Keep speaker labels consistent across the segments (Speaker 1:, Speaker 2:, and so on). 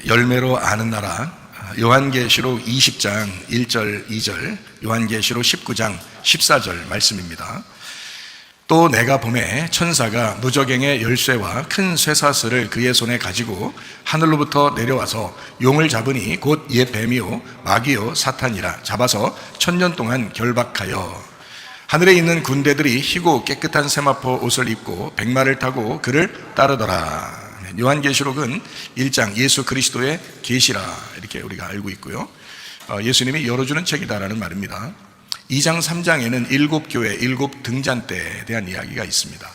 Speaker 1: 열매로 아는 나라, 요한계시록 20장 1절 2절, 요한계시록 19장 14절 말씀입니다. 또 내가 보매 천사가 무저갱의 열쇠와 큰 쇠사슬을 그의 손에 가지고 하늘로부터 내려와서 용을 잡으니 곧 옛 뱀이요 마귀요 사탄이라 잡아서 1000년 동안 결박하여 하늘에 있는 군대들이 희고 깨끗한 세마포 옷을 입고 백마를 타고 그를 따르더라. 요한계시록은 1장 예수 그리스도의 계시라 이렇게 우리가 알고 있고요. 예수님이 열어주는 책이다라는 말입니다. 2장 3장에는 7교회 7등잔대에 대한 이야기가 있습니다.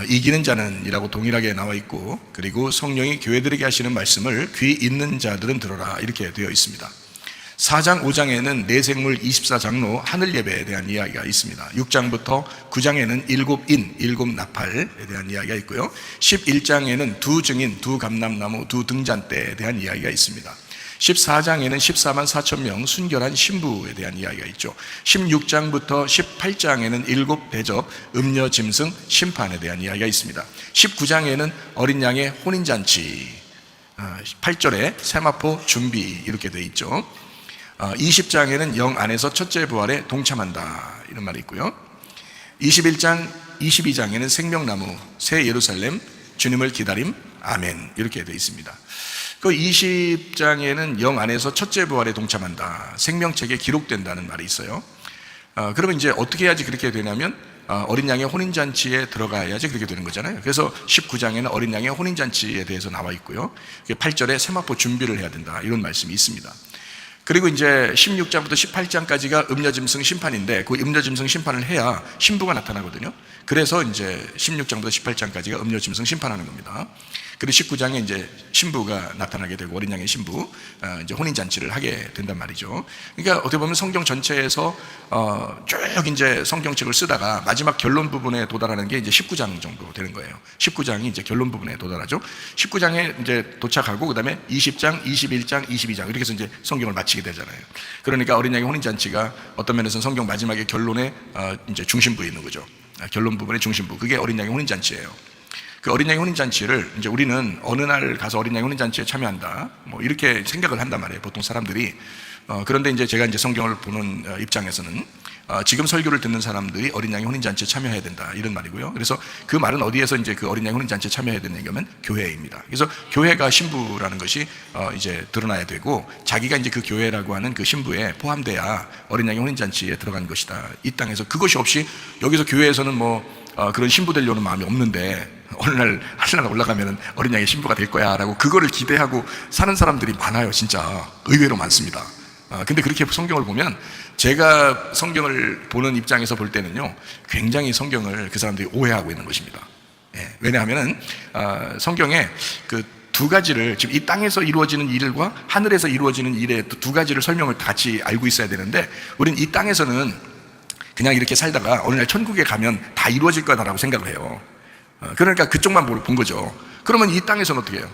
Speaker 1: 이기는 자는 이라고 동일하게 나와 있고, 그리고 성령이 교회들에게 하시는 말씀을 귀 있는 자들은 들어라 이렇게 되어 있습니다. 4장 5장에는 내생물 24장로 하늘 예배에 대한 이야기가 있습니다. 6장부터 9장에는 7인 7나팔에 대한 이야기가 있고요. 11장에는 두 증인 두 감람나무 두 등잔대에 대한 이야기가 있습니다. 14장에는 14만 4천 명 순결한 신부에 대한 이야기가 있죠. 16장부터 18장에는 7대접 음녀 짐승 심판에 대한 이야기가 있습니다. 19장에는 어린 양의 혼인잔치, 8절에 세마포 준비 이렇게 되어 있죠. 20장에는 영 안에서 첫째 부활에 동참한다 이런 말이 있고요. 21장 22장에는 생명나무 새 예루살렘 주님을 기다림 아멘 이렇게 되어 있습니다. 그 20장에는 영 안에서 첫째 부활에 동참한다, 생명책에 기록된다는 말이 있어요. 그러면 이제 어떻게 해야지 그렇게 되냐면 어린 양의 혼인잔치에 들어가야지 그렇게 되는 거잖아요. 그래서 19장에는 어린 양의 혼인잔치에 대해서 나와 있고요. 8절에 세마포 준비를 해야 된다 이런 말씀이 있습니다. 그리고 이제 16장부터 18장까지가 음녀짐승 심판인데, 그 음녀짐승 심판을 해야 신부가 나타나거든요. 그래서 이제 16장부터 18장까지가 음녀짐승 심판하는 겁니다. 그리고 19장에 이제 신부가 나타나게 되고 어린 양의 신부, 이제 혼인잔치를 하게 된단 말이죠. 그러니까 어떻게 보면 성경 전체에서 쭉 이제 성경책을 쓰다가 마지막 결론 부분에 도달하는 게 이제 19장 정도 되는 거예요. 19장이 이제 결론 부분에 도달하죠. 19장에 이제 도착하고 그다음에 20장, 21장, 22장 이렇게 해서 이제 성경을 마치게 되잖아요. 그러니까 어린 양의 혼인잔치가 어떤 면에서는 성경 마지막에 결론의 이제 중심부에 있는 거죠. 결론 부분의 중심부, 그게 어린 양의 혼인잔치예요. 그 어린 양의 혼인잔치를 이제 우리는 어느 날 가서 어린 양의 혼인잔치에 참여한다 뭐 이렇게 생각을 한단 말이에요, 보통 사람들이. 그런데 이제 제가 이제 성경을 보는 입장에서는 지금 설교를 듣는 사람들이 어린 양의 혼인잔치에 참여해야 된다 이런 말이고요. 그래서 그 말은 어디에서 이제 그 어린 양의 혼인잔치에 참여해야 되는 얘기면 교회입니다. 그래서 교회가 신부라는 것이 이제 드러나야 되고, 자기가 이제 그 교회라고 하는 그 신부에 포함돼야 어린 양의 혼인잔치에 들어간 것이다 이 땅에서. 그것이 없이 여기서 교회에서는 뭐 그런 신부 되려는 마음이 없는데 어느 날 하늘나라 올라가면 어린 양의 신부가 될 거야 라고 그거를 기대하고 사는 사람들이 많아요. 진짜 의외로 많습니다. 근데 그렇게 성경을 보면, 제가 성경을 보는 입장에서 볼 때는요, 굉장히 성경을 그 사람들이 오해하고 있는 것입니다. 왜냐하면은 성경에 그 두 가지를, 지금 이 땅에서 이루어지는 일과 하늘에서 이루어지는 일의 두 가지를 설명을 같이 알고 있어야 되는데, 우리는 이 땅에서는 그냥 이렇게 살다가 어느 날 천국에 가면 다 이루어질 거다라고 생각을 해요. 그러니까 그쪽만 본 거죠. 그러면 이 땅에서는 어떻게 해요?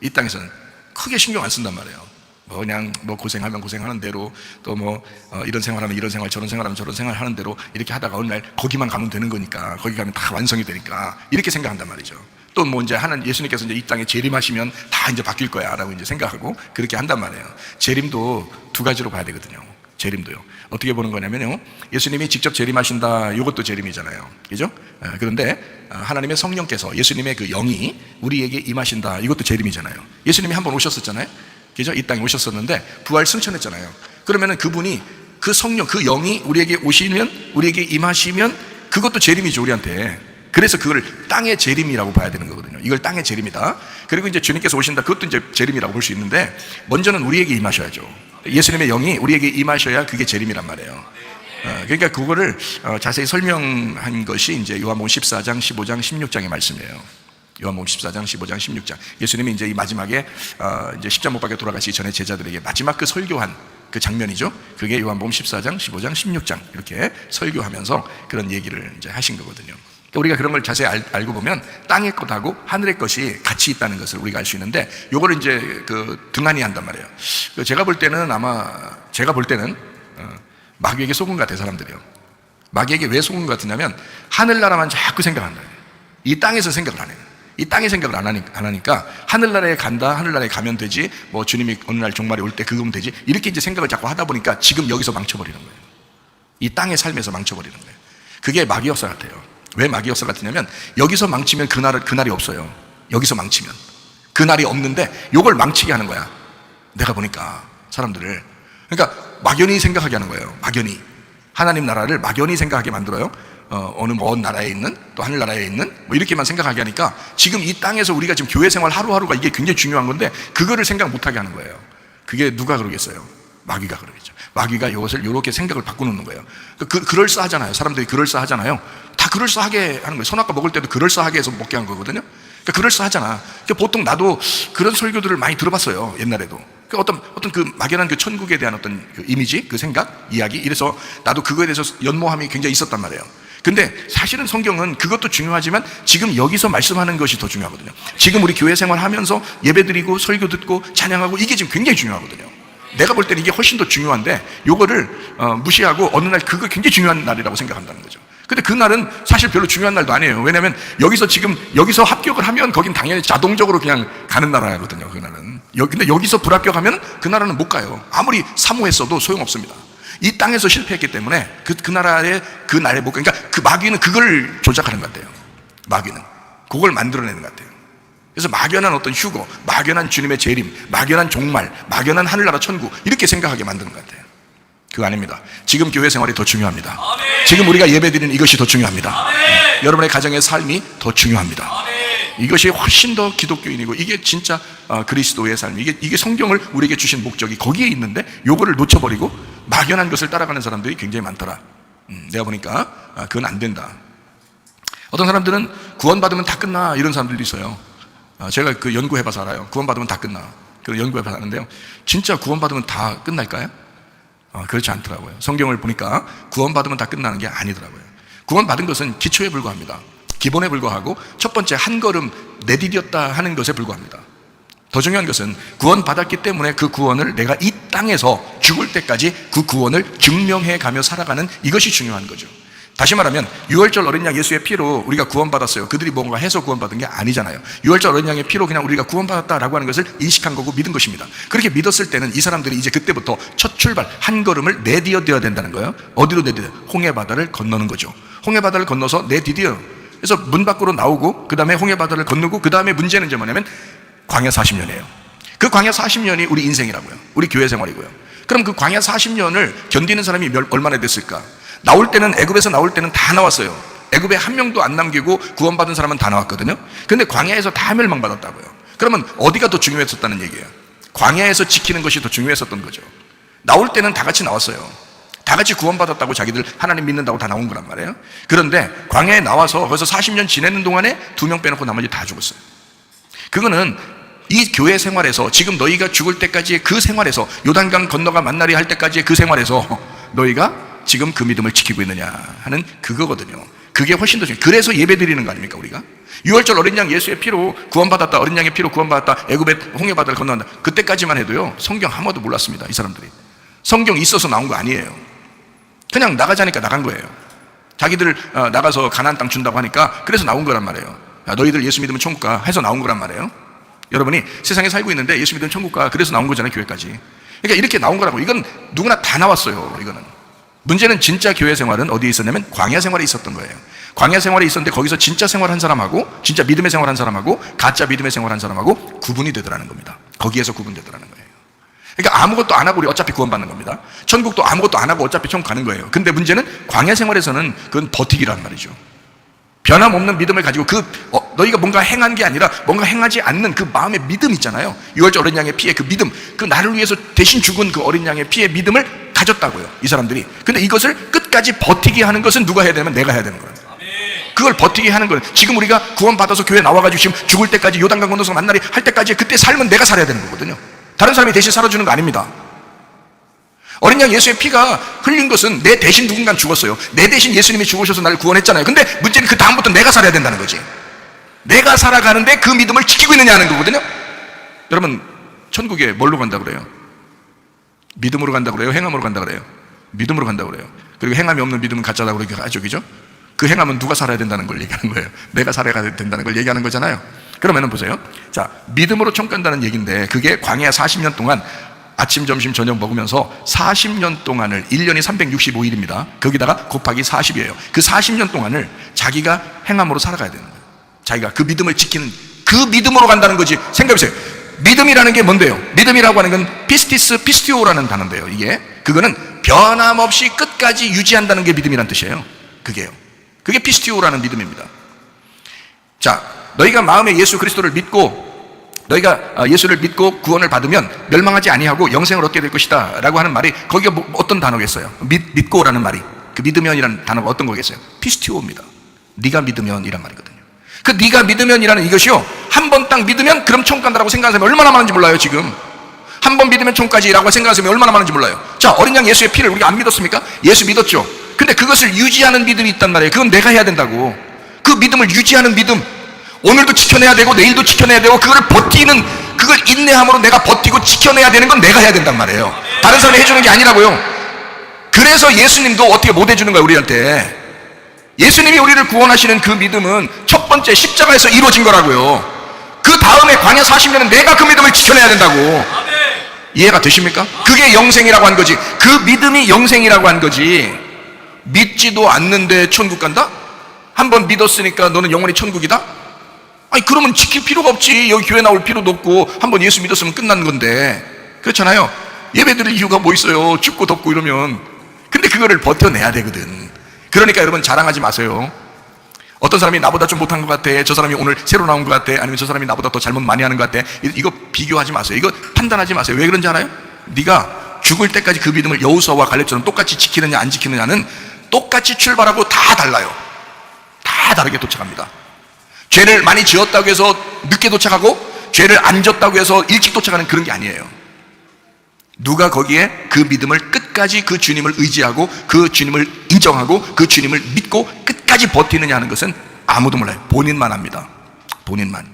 Speaker 1: 이 땅에서는 크게 신경 안 쓴단 말이에요. 그냥 고생하면 고생하는 대로, 또 이런 생활하면 이런 생활, 저런 생활하면 저런 생활 하는 대로 이렇게 하다가 어느 날 거기만 가면 되는 거니까, 거기 가면 다 완성이 되니까 이렇게 생각한단 말이죠. 또 이제 예수님께서 이제 이 땅에 재림하시면 다 이제 바뀔 거야 라고 이제 생각하고 그렇게 한단 말이에요. 재림도 두 가지로 봐야 되거든요. 재림도요. 어떻게 보는 거냐면요, 예수님이 직접 재림하신다, 이것도 재림이잖아요. 그죠? 그런데 하나님의 성령께서, 예수님의 그 영이 우리에게 임하신다, 이것도 재림이잖아요. 예수님이 한번 오셨었잖아요. 그죠? 이 땅에 오셨었는데 부활 승천했잖아요. 그러면은 그분이, 그 성령, 그 영이 우리에게 오시면, 우리에게 임하시면 그것도 재림이죠, 우리한테. 그래서 그걸 땅의 재림이라고 봐야 되는 거거든요. 이걸 땅의 재림이다. 그리고 이제 주님께서 오신다, 그것도 이제 재림이라고 볼 수 있는데, 먼저는 우리에게 임하셔야죠. 예수님의 영이 우리에게 임하셔야 그게 재림이란 말이에요. 그러니까 그거를 자세히 설명한 것이 이제 요한복음 14장, 15장, 16장의 말씀이에요. 요한복음 14장, 15장, 16장. 예수님이 이제 이 마지막에 이제 십자가 못 박혀 돌아가시기 전에 제자들에게 마지막 그 설교한 그 장면이죠. 그게 요한복음 14장, 15장, 16장 이렇게 설교하면서 그런 얘기를 이제 하신 거거든요. 그러니까 우리가 그런 걸 자세히 알고 보면 땅의 것하고 하늘의 것이 같이 있다는 것을 우리가 알 수 있는데, 요거를 이제 그 등한히 한단 말이에요. 제가 볼 때는 마귀에게 속은 것 같아요, 사람들이요. 마귀에게 왜 속은 것 같으냐면, 하늘나라만 자꾸 생각한다. 이 땅에서 생각을 안 해요. 이 땅의 생각을 안 하니까 하늘나라에 간다, 하늘나라에 가면 되지, 뭐 주님이 어느 날 종말이 올 때 그거면 되지, 이렇게 이제 생각을 자꾸 하다 보니까 지금 여기서 망쳐버리는 거예요. 이 땅의 삶에서 망쳐버리는 거예요. 그게 마귀 역사 같아요. 왜 마귀 역사 같으냐면 여기서 망치면 그날이 없어요. 여기서 망치면 그날이 없는데 요걸 망치게 하는 거야. 내가 보니까 사람들을, 그러니까 막연히 생각하게 하는 거예요. 막연히 하나님 나라를 막연히 생각하게 만들어요. 어느 먼 나라에 있는, 또 하늘나라에 있는, 뭐 이렇게만 생각하게 하니까 지금 이 땅에서 우리가 지금 교회 생활 하루하루가 이게 굉장히 중요한 건데 그거를 생각 못하게 하는 거예요. 그게 누가 그러겠어요? 마귀가 그러겠죠. 마귀가 이것을 이렇게 생각을 바꿔놓는 거예요. 그럴싸하잖아요. 사람들이 그럴싸하잖아요. 다 그럴싸하게 하는 거예요. 선악과 먹을 때도 그럴싸하게 해서 먹게 한 거거든요. 그러니까 그럴싸하잖아. 그러니까 보통 나도 그런 설교들을 많이 들어봤어요. 옛날에도. 어떤 그 막연한 그 천국에 대한 어떤 그 이미지, 그 생각, 이야기, 이래서 나도 그거에 대해서 연모함이 굉장히 있었단 말이에요. 근데 사실은 성경은 그것도 중요하지만 지금 여기서 말씀하는 것이 더 중요하거든요. 지금 우리 교회 생활하면서 예배드리고 설교 듣고 찬양하고 이게 지금 굉장히 중요하거든요. 내가 볼 때는 이게 훨씬 더 중요한데 요거를 무시하고 어느 날 그거 굉장히 중요한 날이라고 생각한다는 거죠. 근데 그 날은 사실 별로 중요한 날도 아니에요. 왜냐하면 여기서 합격을 하면 거긴 당연히 자동적으로 그냥 가는 나라거든요. 그 날은. 근데 여기서 불합격하면 그 나라는 못 가요. 아무리 사모했어도 소용없습니다. 이 땅에서 실패했기 때문에 그 나라의 그 날에 못 가. 그러니까 그 마귀는 그걸 조작하는 것 같아요. 마귀는 그걸 만들어내는 것 같아요. 그래서 막연한 어떤 휴거, 막연한 주님의 재림, 막연한 종말, 막연한 하늘나라 천국 이렇게 생각하게 만드는 것 같아요. 그거 아닙니다. 지금 교회 생활이 더 중요합니다. 아멘. 지금 우리가 예배드리는 이것이 더 중요합니다. 아멘. 여러분의 가정의 삶이 더 중요합니다. 아멘. 이것이 훨씬 더 기독교인이고 이게 진짜 그리스도의 삶, 이게 성경을 우리에게 주신 목적이 거기에 있는데 요거를 놓쳐버리고 막연한 것을 따라가는 사람들이 굉장히 많더라. 내가 보니까 그건 안 된다. 어떤 사람들은 구원받으면 다 끝나 이런 사람들도 있어요. 제가 그 연구해봐서 알아요. 구원받으면 다 끝나. 그래서 연구해봐서 아는데요, 진짜 구원받으면 다 끝날까요? 그렇지 않더라고요. 성경을 보니까 구원받으면 다 끝나는 게 아니더라고요. 구원받은 것은 기초에 불과합니다. 기본에 불과하고 첫 번째 한 걸음 내디뎠다 하는 것에 불과합니다. 더 중요한 것은 구원받았기 때문에 그 구원을 내가 이 땅에서 죽을 때까지 그 구원을 증명해 가며 살아가는 이것이 중요한 거죠. 다시 말하면 유월절 어린 양 예수의 피로 우리가 구원받았어요. 그들이 뭔가 해서 구원받은 게 아니잖아요. 유월절 어린 양의 피로 그냥 우리가 구원받았다라고 하는 것을 인식한 거고 믿은 것입니다. 그렇게 믿었을 때는 이 사람들이 이제 그때부터 첫 출발 한 걸음을 내디뎌야 된다는 거예요. 어디로 내디뎌? 홍해바다를 건너는 거죠. 홍해바다를 건너서 내디뎌요. 그래서 문 밖으로 나오고 그 다음에 홍해바다를 건너고 그 다음에 문제는 이제 뭐냐면 광야 40년이에요. 그 광야 40년이 우리 인생이라고요. 우리 교회 생활이고요. 그럼 그 광야 40년을 견디는 사람이 얼마나 됐을까? 나올 때는 애굽에서 나올 때는 다 나왔어요. 애굽에 한 명도 안 남기고 구원받은 사람은 다 나왔거든요. 근데 광야에서 다 멸망받았다고요. 그러면 어디가 더 중요했었다는 얘기예요? 광야에서 지키는 것이 더 중요했었던 거죠. 나올 때는 다 같이 나왔어요. 다 같이 구원받았다고 자기들 하나님 믿는다고 다 나온 거란 말이에요. 그런데 광야에 나와서 거기서 40년 지내는 동안에 2명 빼놓고 나머지 다 죽었어요. 그거는 이 교회 생활에서 지금 너희가 죽을 때까지의 그 생활에서 요단강 건너가 만나리 할 때까지의 그 생활에서 너희가 지금 그 믿음을 지키고 있느냐 하는 그거거든요. 그게 훨씬 더 중요해요. 그래서 예배 드리는 거 아닙니까 우리가? 유월절 어린 양 예수의 피로 구원받았다, 어린 양의 피로 구원받았다, 애굽의 홍해바다를 건너간다. 그때까지만 해도요 성경 한 번도 몰랐습니다. 이 사람들이 성경 있어서 나온 거 아니에요. 그냥 나가자니까 나간 거예요. 자기들 나가서 가나안 땅 준다고 하니까 그래서 나온 거란 말이에요. 야, 너희들 예수 믿으면 천국 가 해서 나온 거란 말이에요. 여러분이 세상에 살고 있는데 예수 믿으면 천국 가 그래서 나온 거잖아요. 교회까지. 그러니까 이렇게 나온 거라고. 이건 누구나 다 나왔어요. 이거는 문제는 진짜 교회 생활은 어디에 있었냐면 광야 생활에 있었던 거예요. 광야 생활에 있었는데 거기서 진짜 생활한 사람하고 진짜 믿음의 생활한 사람하고 가짜 믿음의 생활한 사람하고 구분이 되더라는 겁니다. 거기에서 구분되더라는 거예요. 그러니까 아무것도 안 하고 우리 어차피 구원받는 겁니다. 천국도 아무것도 안 하고 어차피 천국 가는 거예요. 근데 문제는 광야 생활에서는 그건 버티기란 말이죠. 변함없는 믿음을 가지고 너희가 뭔가 행한 게 아니라 뭔가 행하지 않는 그 마음의 믿음 있잖아요. 유월절 어린 양의 피의 그 믿음, 그 나를 위해서 대신 죽은 그 어린 양의 피의 믿음을 가졌다고요, 이 사람들이. 근데 이것을 끝까지 버티게 하는 것은 누가 해야 되면 내가 해야 되는 거예요. 그걸 버티게 하는 거예요. 지금 우리가 구원받아서 교회 나와가지고 지금 죽을 때까지 요단강 건너서 만나리 할 때까지 그때 삶은 내가 살아야 되는 거거든요. 다른 사람이 대신 살아주는 거 아닙니다. 어린 양 예수의 피가 흘린 것은 내 대신 누군가 죽었어요. 내 대신 예수님이 죽으셔서 나를 구원했잖아요. 근데 문제는 그 다음부터 내가 살아야 된다는 거지. 내가 살아가는데 그 믿음을 지키고 있느냐 하는 거거든요. 여러분 천국에 뭘로 간다고 그래요? 믿음으로 간다고 그래요? 행함으로 간다고 그래요? 믿음으로 간다고 그래요. 그리고 행함이 없는 믿음은 가짜라고 그렇게 하죠. 그죠? 그 행함은 누가 살아야 된다는 걸 얘기하는 거예요. 내가 살아야 된다는 걸 얘기하는 거잖아요. 그러면은 보세요. 자, 믿음으로 총 간다는 얘기인데 그게 광야 40년 동안 아침, 점심, 저녁 먹으면서 40년 동안을 1년이 365일입니다. 거기다가 곱하기 40이에요. 그 40년 동안을 자기가 행함으로 살아가야 되는 거예요. 자기가 그 믿음을 지키는 그 믿음으로 간다는 거지. 생각해보세요. 믿음이라는 게 뭔데요? 믿음이라고 하는 건 피스티스, 피스티오라는 단어인데요. 그거는 변함없이 끝까지 유지한다는 게 믿음이란 뜻이에요. 그게 피스티오라는 믿음입니다. 자, 너희가 마음에 예수 그리스도를 믿고 너희가 예수를 믿고 구원을 받으면 멸망하지 아니하고 영생을 얻게 될 것이다 라고 하는 말이 거기가 어떤 단어겠어요? 믿고라는 말이 그 믿으면이라는 단어가 어떤 거겠어요? 피스티오입니다. 네가 믿으면 이란 말이거든요. 그 네가 믿으면이라는 이것이요, 한 번 딱 믿으면 그럼 총 간다라고 생각하는 사람이 얼마나 많은지 몰라요. 지금 한 번 믿으면 총까지라고 생각하는 사람이 얼마나 많은지 몰라요. 자, 어린 양 예수의 피를 우리가 안 믿었습니까? 예수 믿었죠. 근데 그것을 유지하는 믿음이 있단 말이에요. 그건 내가 해야 된다고. 그 믿음을 유지하는 믿음, 오늘도 지켜내야 되고 내일도 지켜내야 되고 그걸 버티는, 그걸 인내함으로 내가 버티고 지켜내야 되는 건 내가 해야 된단 말이에요. 다른 사람이 해주는 게 아니라고요. 그래서 예수님도 어떻게 못 해주는 거야 우리한테. 예수님이 우리를 구원하시는 그 믿음은 첫 번째 십자가에서 이루어진 거라고요. 그 다음에 광야 40년은 내가 그 믿음을 지켜내야 된다고. 이해가 되십니까? 그게 영생이라고 한 거지. 그 믿음이 영생이라고 한 거지. 믿지도 않는데 천국 간다? 한번 믿었으니까 너는 영원히 천국이다? 아니 그러면 지킬 필요가 없지. 여기 교회 나올 필요도 없고 한번 예수 믿었으면 끝난 건데. 그렇잖아요. 예배 드릴 이유가 뭐 있어요? 춥고 덥고 이러면. 근데 그거를 버텨내야 되거든. 그러니까 여러분 자랑하지 마세요. 어떤 사람이 나보다 좀 못한 것 같아, 저 사람이 오늘 새로 나온 것 같아, 아니면 저 사람이 나보다 더 잘못 많이 하는 것 같아, 이거 비교하지 마세요. 이거 판단하지 마세요. 왜 그런지 알아요? 네가 죽을 때까지 그 믿음을 여호수아와 갈렙처럼 똑같이 지키느냐 안 지키느냐는 똑같이 출발하고 다 달라요. 다 다르게 도착합니다. 죄를 많이 지었다고 해서 늦게 도착하고 죄를 안 졌다고 해서 일찍 도착하는 그런 게 아니에요. 누가 거기에 그 믿음을 끝까지 그 주님을 의지하고 그 주님을 인정하고 그 주님을 믿고 끝까지 버티느냐 하는 것은 아무도 몰라요. 본인만 합니다. 본인만.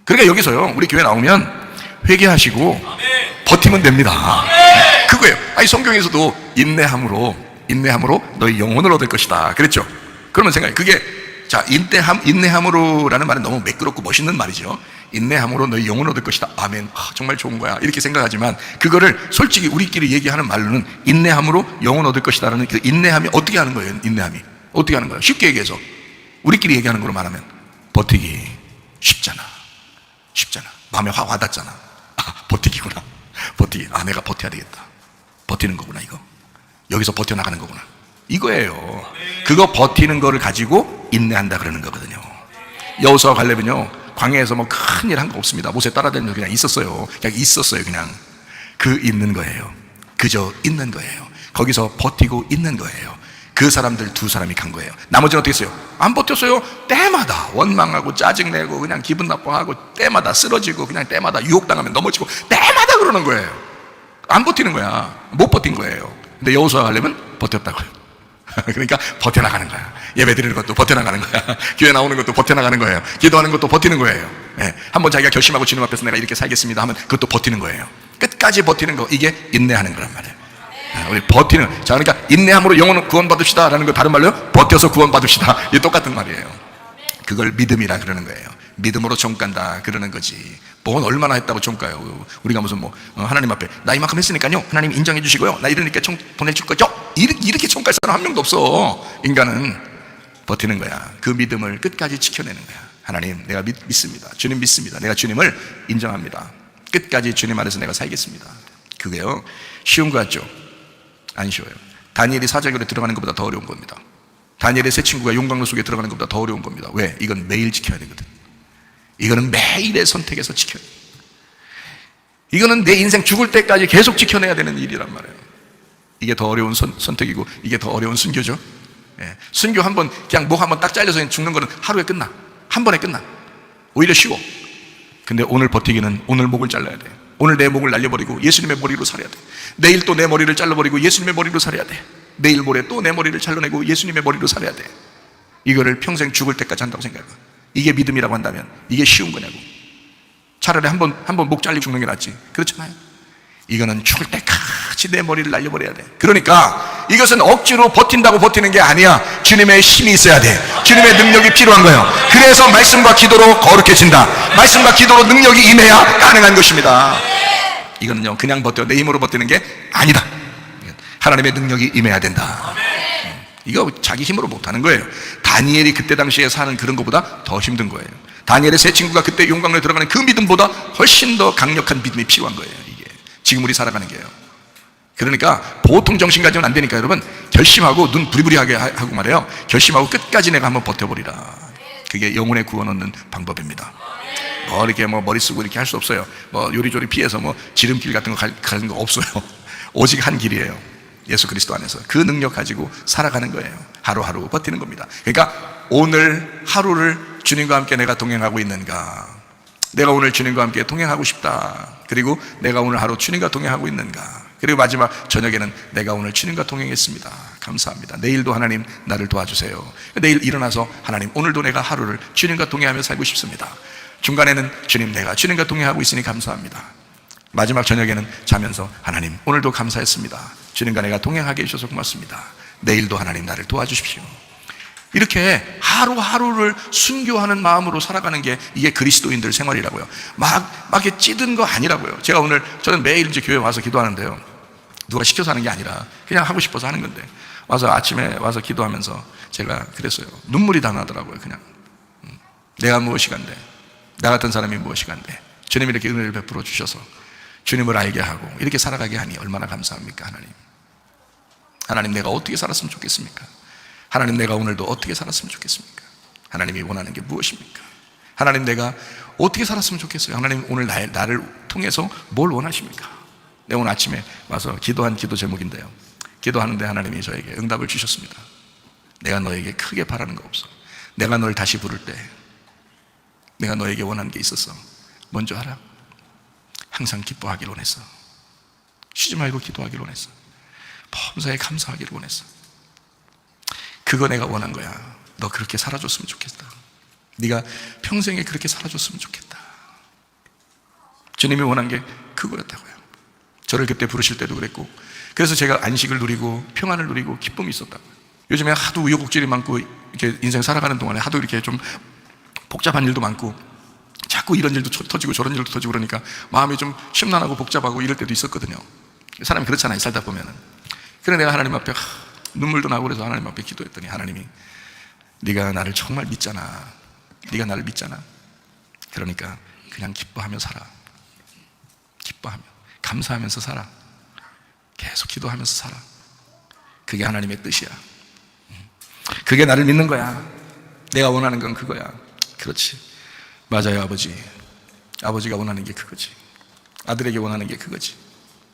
Speaker 1: 그러니까 여기서요, 우리 교회 나오면 회개하시고 버티면 됩니다. 그거예요. 아니 성경에서도 인내함으로 너희 영혼을 얻을 것이다 그랬죠. 그러면 생각해. 그게 자, 인내함으로라는 말은 너무 매끄럽고 멋있는 말이죠. 인내함으로 너희 영혼을 얻을 것이다. 아멘. 정말 좋은 거야. 이렇게 생각하지만 그거를 솔직히 우리끼리 얘기하는 말로는 인내함으로 영혼 얻을 것이다라는 그 인내함이 어떻게 하는 거예요? 인내함이 어떻게 하는 거예요? 쉽게 얘기해서 우리끼리 얘기하는 거로 말하면 버티기 쉽잖아. 마음에 확 와닿잖아. 버티기구나. 버티기. 내가 버텨야 되겠다. 버티는 거구나. 이거 여기서 버텨나가는 거구나. 이거예요. 그거 버티는 거를 가지고 인내한다 그러는 거거든요. 여호수아와 갈렙은요, 광야에서 뭐 큰일 한 거 없습니다. 모세 따라다니면서 그냥 있었어요. 그냥 그 있는 거예요. 그저 있는 거예요. 거기서 버티고 있는 거예요. 그 사람들 두 사람이 간 거예요. 나머지는 어떻게 했어요? 안 버텼어요. 때마다 원망하고 짜증내고 그냥 기분 나빠하고 때마다 쓰러지고 그냥 때마다 유혹당하면 넘어지고 때마다 그러는 거예요. 안 버티는 거야. 못 버틴 거예요. 근데 여호수아와 갈렙은 버텼다고요. 그러니까 버텨나가는 거야. 예배 드리는 것도 버텨나가는 거야. 교회 나오는 것도 버텨나가는 거예요. 기도하는 것도 버티는 거예요. 한번 자기가 결심하고 주님 앞에서 내가 이렇게 살겠습니다 하면 그것도 버티는 거예요. 끝까지 버티는 거, 이게 인내하는 거란 말이에요. 우리 버티는, 자, 그러니까 인내함으로 영혼 구원 받읍시다 라는 거 다른 말로요, 버텨서 구원 받읍시다. 이게 똑같은 말이에요. 그걸 믿음이라 그러는 거예요. 믿음으로 총간다 그러는 거지. 뭐 얼마나 했다고 총가요? 우리가 무슨 하나님 앞에 나 이만큼 했으니까요 하나님 인정해 주시고요, 나 이러니까 총 보내줄 거죠? 이렇게 총갈 사람 한 명도 없어. 인간은 버티는 거야. 그 믿음을 끝까지 지켜내는 거야. 하나님, 내가 믿습니다. 주님 믿습니다. 내가 주님을 인정합니다. 끝까지 주님 안에서 내가 살겠습니다. 그게요, 쉬운 거 같죠? 안 쉬워요. 다니엘이 사자굴에 들어가는 것보다 더 어려운 겁니다. 다니엘의 세 친구가 용광로 속에 들어가는 것보다 더 어려운 겁니다. 왜? 이건 매일 지켜야 되거든. 이거는 매일의 선택에서 지켜야 돼. 이거는 내 인생 죽을 때까지 계속 지켜내야 되는 일이란 말이에요. 이게 더 어려운 선택이고 이게 더 어려운 순교죠. 순교 한번 그냥 목 한번 딱 잘려서 죽는 거는 하루에 끝나. 한 번에 끝나. 오히려 쉬워. 근데 오늘 버티기는 오늘 목을 잘라야 돼. 오늘 내 목을 날려버리고 예수님의 머리로 살아야 돼. 내일 또 내 머리를 잘라버리고 예수님의 머리로 살아야 돼. 내일 모레 또 내 머리를 잘라내고 예수님의 머리로 살아야 돼. 이거를 평생 죽을 때까지 한다고 생각해봐. 이게 믿음이라고 한다면 이게 쉬운 거냐고. 차라리 한 번 목 잘리고 죽는 게 낫지. 그렇잖아요. 이거는 죽을 때까지 반드시 내 머리를 날려버려야 돼. 그러니까 이것은 억지로 버틴다고 버티는 게 아니야. 주님의 힘이 있어야 돼. 주님의 능력이 필요한 거예요. 그래서 말씀과 기도로 거룩해진다. 말씀과 기도로 능력이 임해야 가능한 것입니다. 이거는요, 그냥 버텨 내 힘으로 버티는 게 아니다. 하나님의 능력이 임해야 된다. 이거 자기 힘으로 못하는 거예요. 다니엘이 그때 당시에 사는 그런 것보다 더 힘든 거예요. 다니엘의 세 친구가 그때 용광로에 들어가는 그 믿음보다 훨씬 더 강력한 믿음이 필요한 거예요. 이게 지금 우리 살아가는 게요. 그러니까 보통 정신 가지면 안 되니까 여러분, 결심하고 눈 부리부리하게 하고 말해요. 결심하고 끝까지 내가 한번 버텨보리라. 그게 영혼의 구원 얻는 방법입니다. 이렇게 머리 쓰고 이렇게 할 수 없어요. 요리조리 피해서 지름길 같은 거 가는 거 없어요. 오직 한 길이에요. 예수 그리스도 안에서 그 능력 가지고 살아가는 거예요. 하루하루 버티는 겁니다. 그러니까 오늘 하루를 주님과 함께 내가 동행하고 있는가? 내가 오늘 주님과 함께 동행하고 싶다. 그리고 내가 오늘 하루 주님과 동행하고 있는가? 그리고 마지막 저녁에는 내가 오늘 주님과 동행했습니다. 감사합니다. 내일도 하나님 나를 도와주세요. 내일 일어나서 하나님 오늘도 내가 하루를 주님과 동행하며 살고 싶습니다. 중간에는 주님 내가 주님과 동행하고 있으니 감사합니다. 마지막 저녁에는 자면서 하나님 오늘도 감사했습니다. 주님과 내가 동행하게 해주셔서 고맙습니다. 내일도 하나님 나를 도와주십시오. 이렇게 하루하루를 순교하는 마음으로 살아가는 게 이게 그리스도인들 생활이라고요. 막 이렇게 찌든 거 아니라고요. 저는 매일 이제 교회 와서 기도하는데요. 누가 시켜서 하는 게 아니라 그냥 하고 싶어서 하는 건데, 와서 아침에 와서 기도하면서 제가 그랬어요. 눈물이 다 나더라고요. 그냥 내가 무엇이 간데, 나 같은 사람이 무엇이 간데, 주님이 이렇게 은혜를 베풀어 주셔서 주님을 알게 하고 이렇게 살아가게 하니 얼마나 감사합니까? 하나님 내가 어떻게 살았으면 좋겠습니까? 하나님 내가 오늘도 어떻게 살았으면 좋겠습니까? 하나님이 원하는 게 무엇입니까? 하나님 내가 어떻게 살았으면 좋겠어요? 하나님 오늘 나를 통해서 뭘 원하십니까? 내가 오늘 아침에 와서 기도한 기도 제목인데요, 기도하는데 하나님이 저에게 응답을 주셨습니다. 내가 너에게 크게 바라는 거 없어. 내가 널 다시 부를 때 내가 너에게 원하는 게 있었어. 먼저 알아? 항상 기뻐하기를 원했어. 쉬지 말고 기도하기를 원했어. 범사에 감사하기를 원했어. 그거 내가 원한 거야. 너 그렇게 살아줬으면 좋겠다. 네가 평생에 그렇게 살아줬으면 좋겠다. 주님이 원한 게 그거였다고요. 저를 그때 부르실 때도 그랬고, 그래서 제가 안식을 누리고 평안을 누리고 기쁨이 있었다고요. 요즘에 하도 우여곡절이 많고 이렇게 인생 살아가는 동안에 하도 이렇게 좀 복잡한 일도 많고 자꾸 이런 일도 터지고 저런 일도 터지고 그러니까 마음이 좀 심란하고 복잡하고 이럴 때도 있었거든요. 사람이 그렇잖아요, 살다 보면은. 그래 내가 하나님 앞에 눈물도 나고 그래서 하나님 앞에 기도했더니 하나님이 네가 나를 정말 믿잖아. 네가 나를 믿잖아. 그러니까 그냥 기뻐하며 살아. 기뻐하며 감사하면서 살아. 계속 기도하면서 살아. 그게 하나님의 뜻이야. 그게 나를 믿는 거야. 내가 원하는 건 그거야. 그렇지, 맞아요 아버지. 아버지가 원하는 게 그거지. 아들에게 원하는 게 그거지.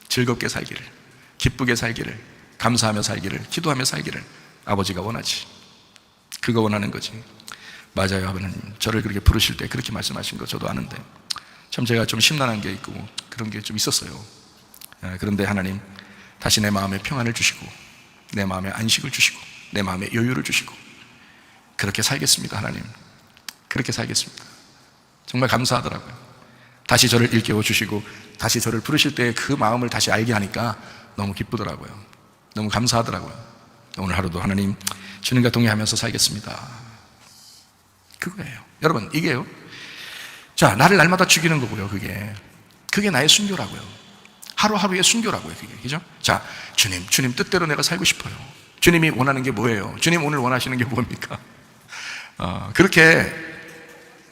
Speaker 1: 즐겁게 살기를, 기쁘게 살기를, 감사하며 살기를, 기도하며 살기를 아버지가 원하지. 그거 원하는 거지. 맞아요 아버님. 저를 그렇게 부르실 때 그렇게 말씀하신 거 저도 아는데 참 제가 좀 심란한 게 있고 그런 게 좀 있었어요. 그런데 하나님 다시 내 마음에 평안을 주시고 내 마음에 안식을 주시고 내 마음에 여유를 주시고 그렇게 살겠습니다. 하나님 그렇게 살겠습니다. 정말 감사하더라고요. 다시 저를 일깨워 주시고 다시 저를 부르실 때 그 마음을 다시 알게 하니까 너무 기쁘더라고요. 너무 감사하더라고요. 오늘 하루도 하나님 주님과 동행하면서 살겠습니다. 그거예요 여러분. 이게요, 자 나를 날마다 죽이는 거고요. 그게 나의 순교라고요. 하루하루의 순교라고요. 그죠? 자 주님 뜻대로 내가 살고 싶어요. 주님이 원하는 게 뭐예요? 주님 오늘 원하시는 게 뭡니까? 그렇게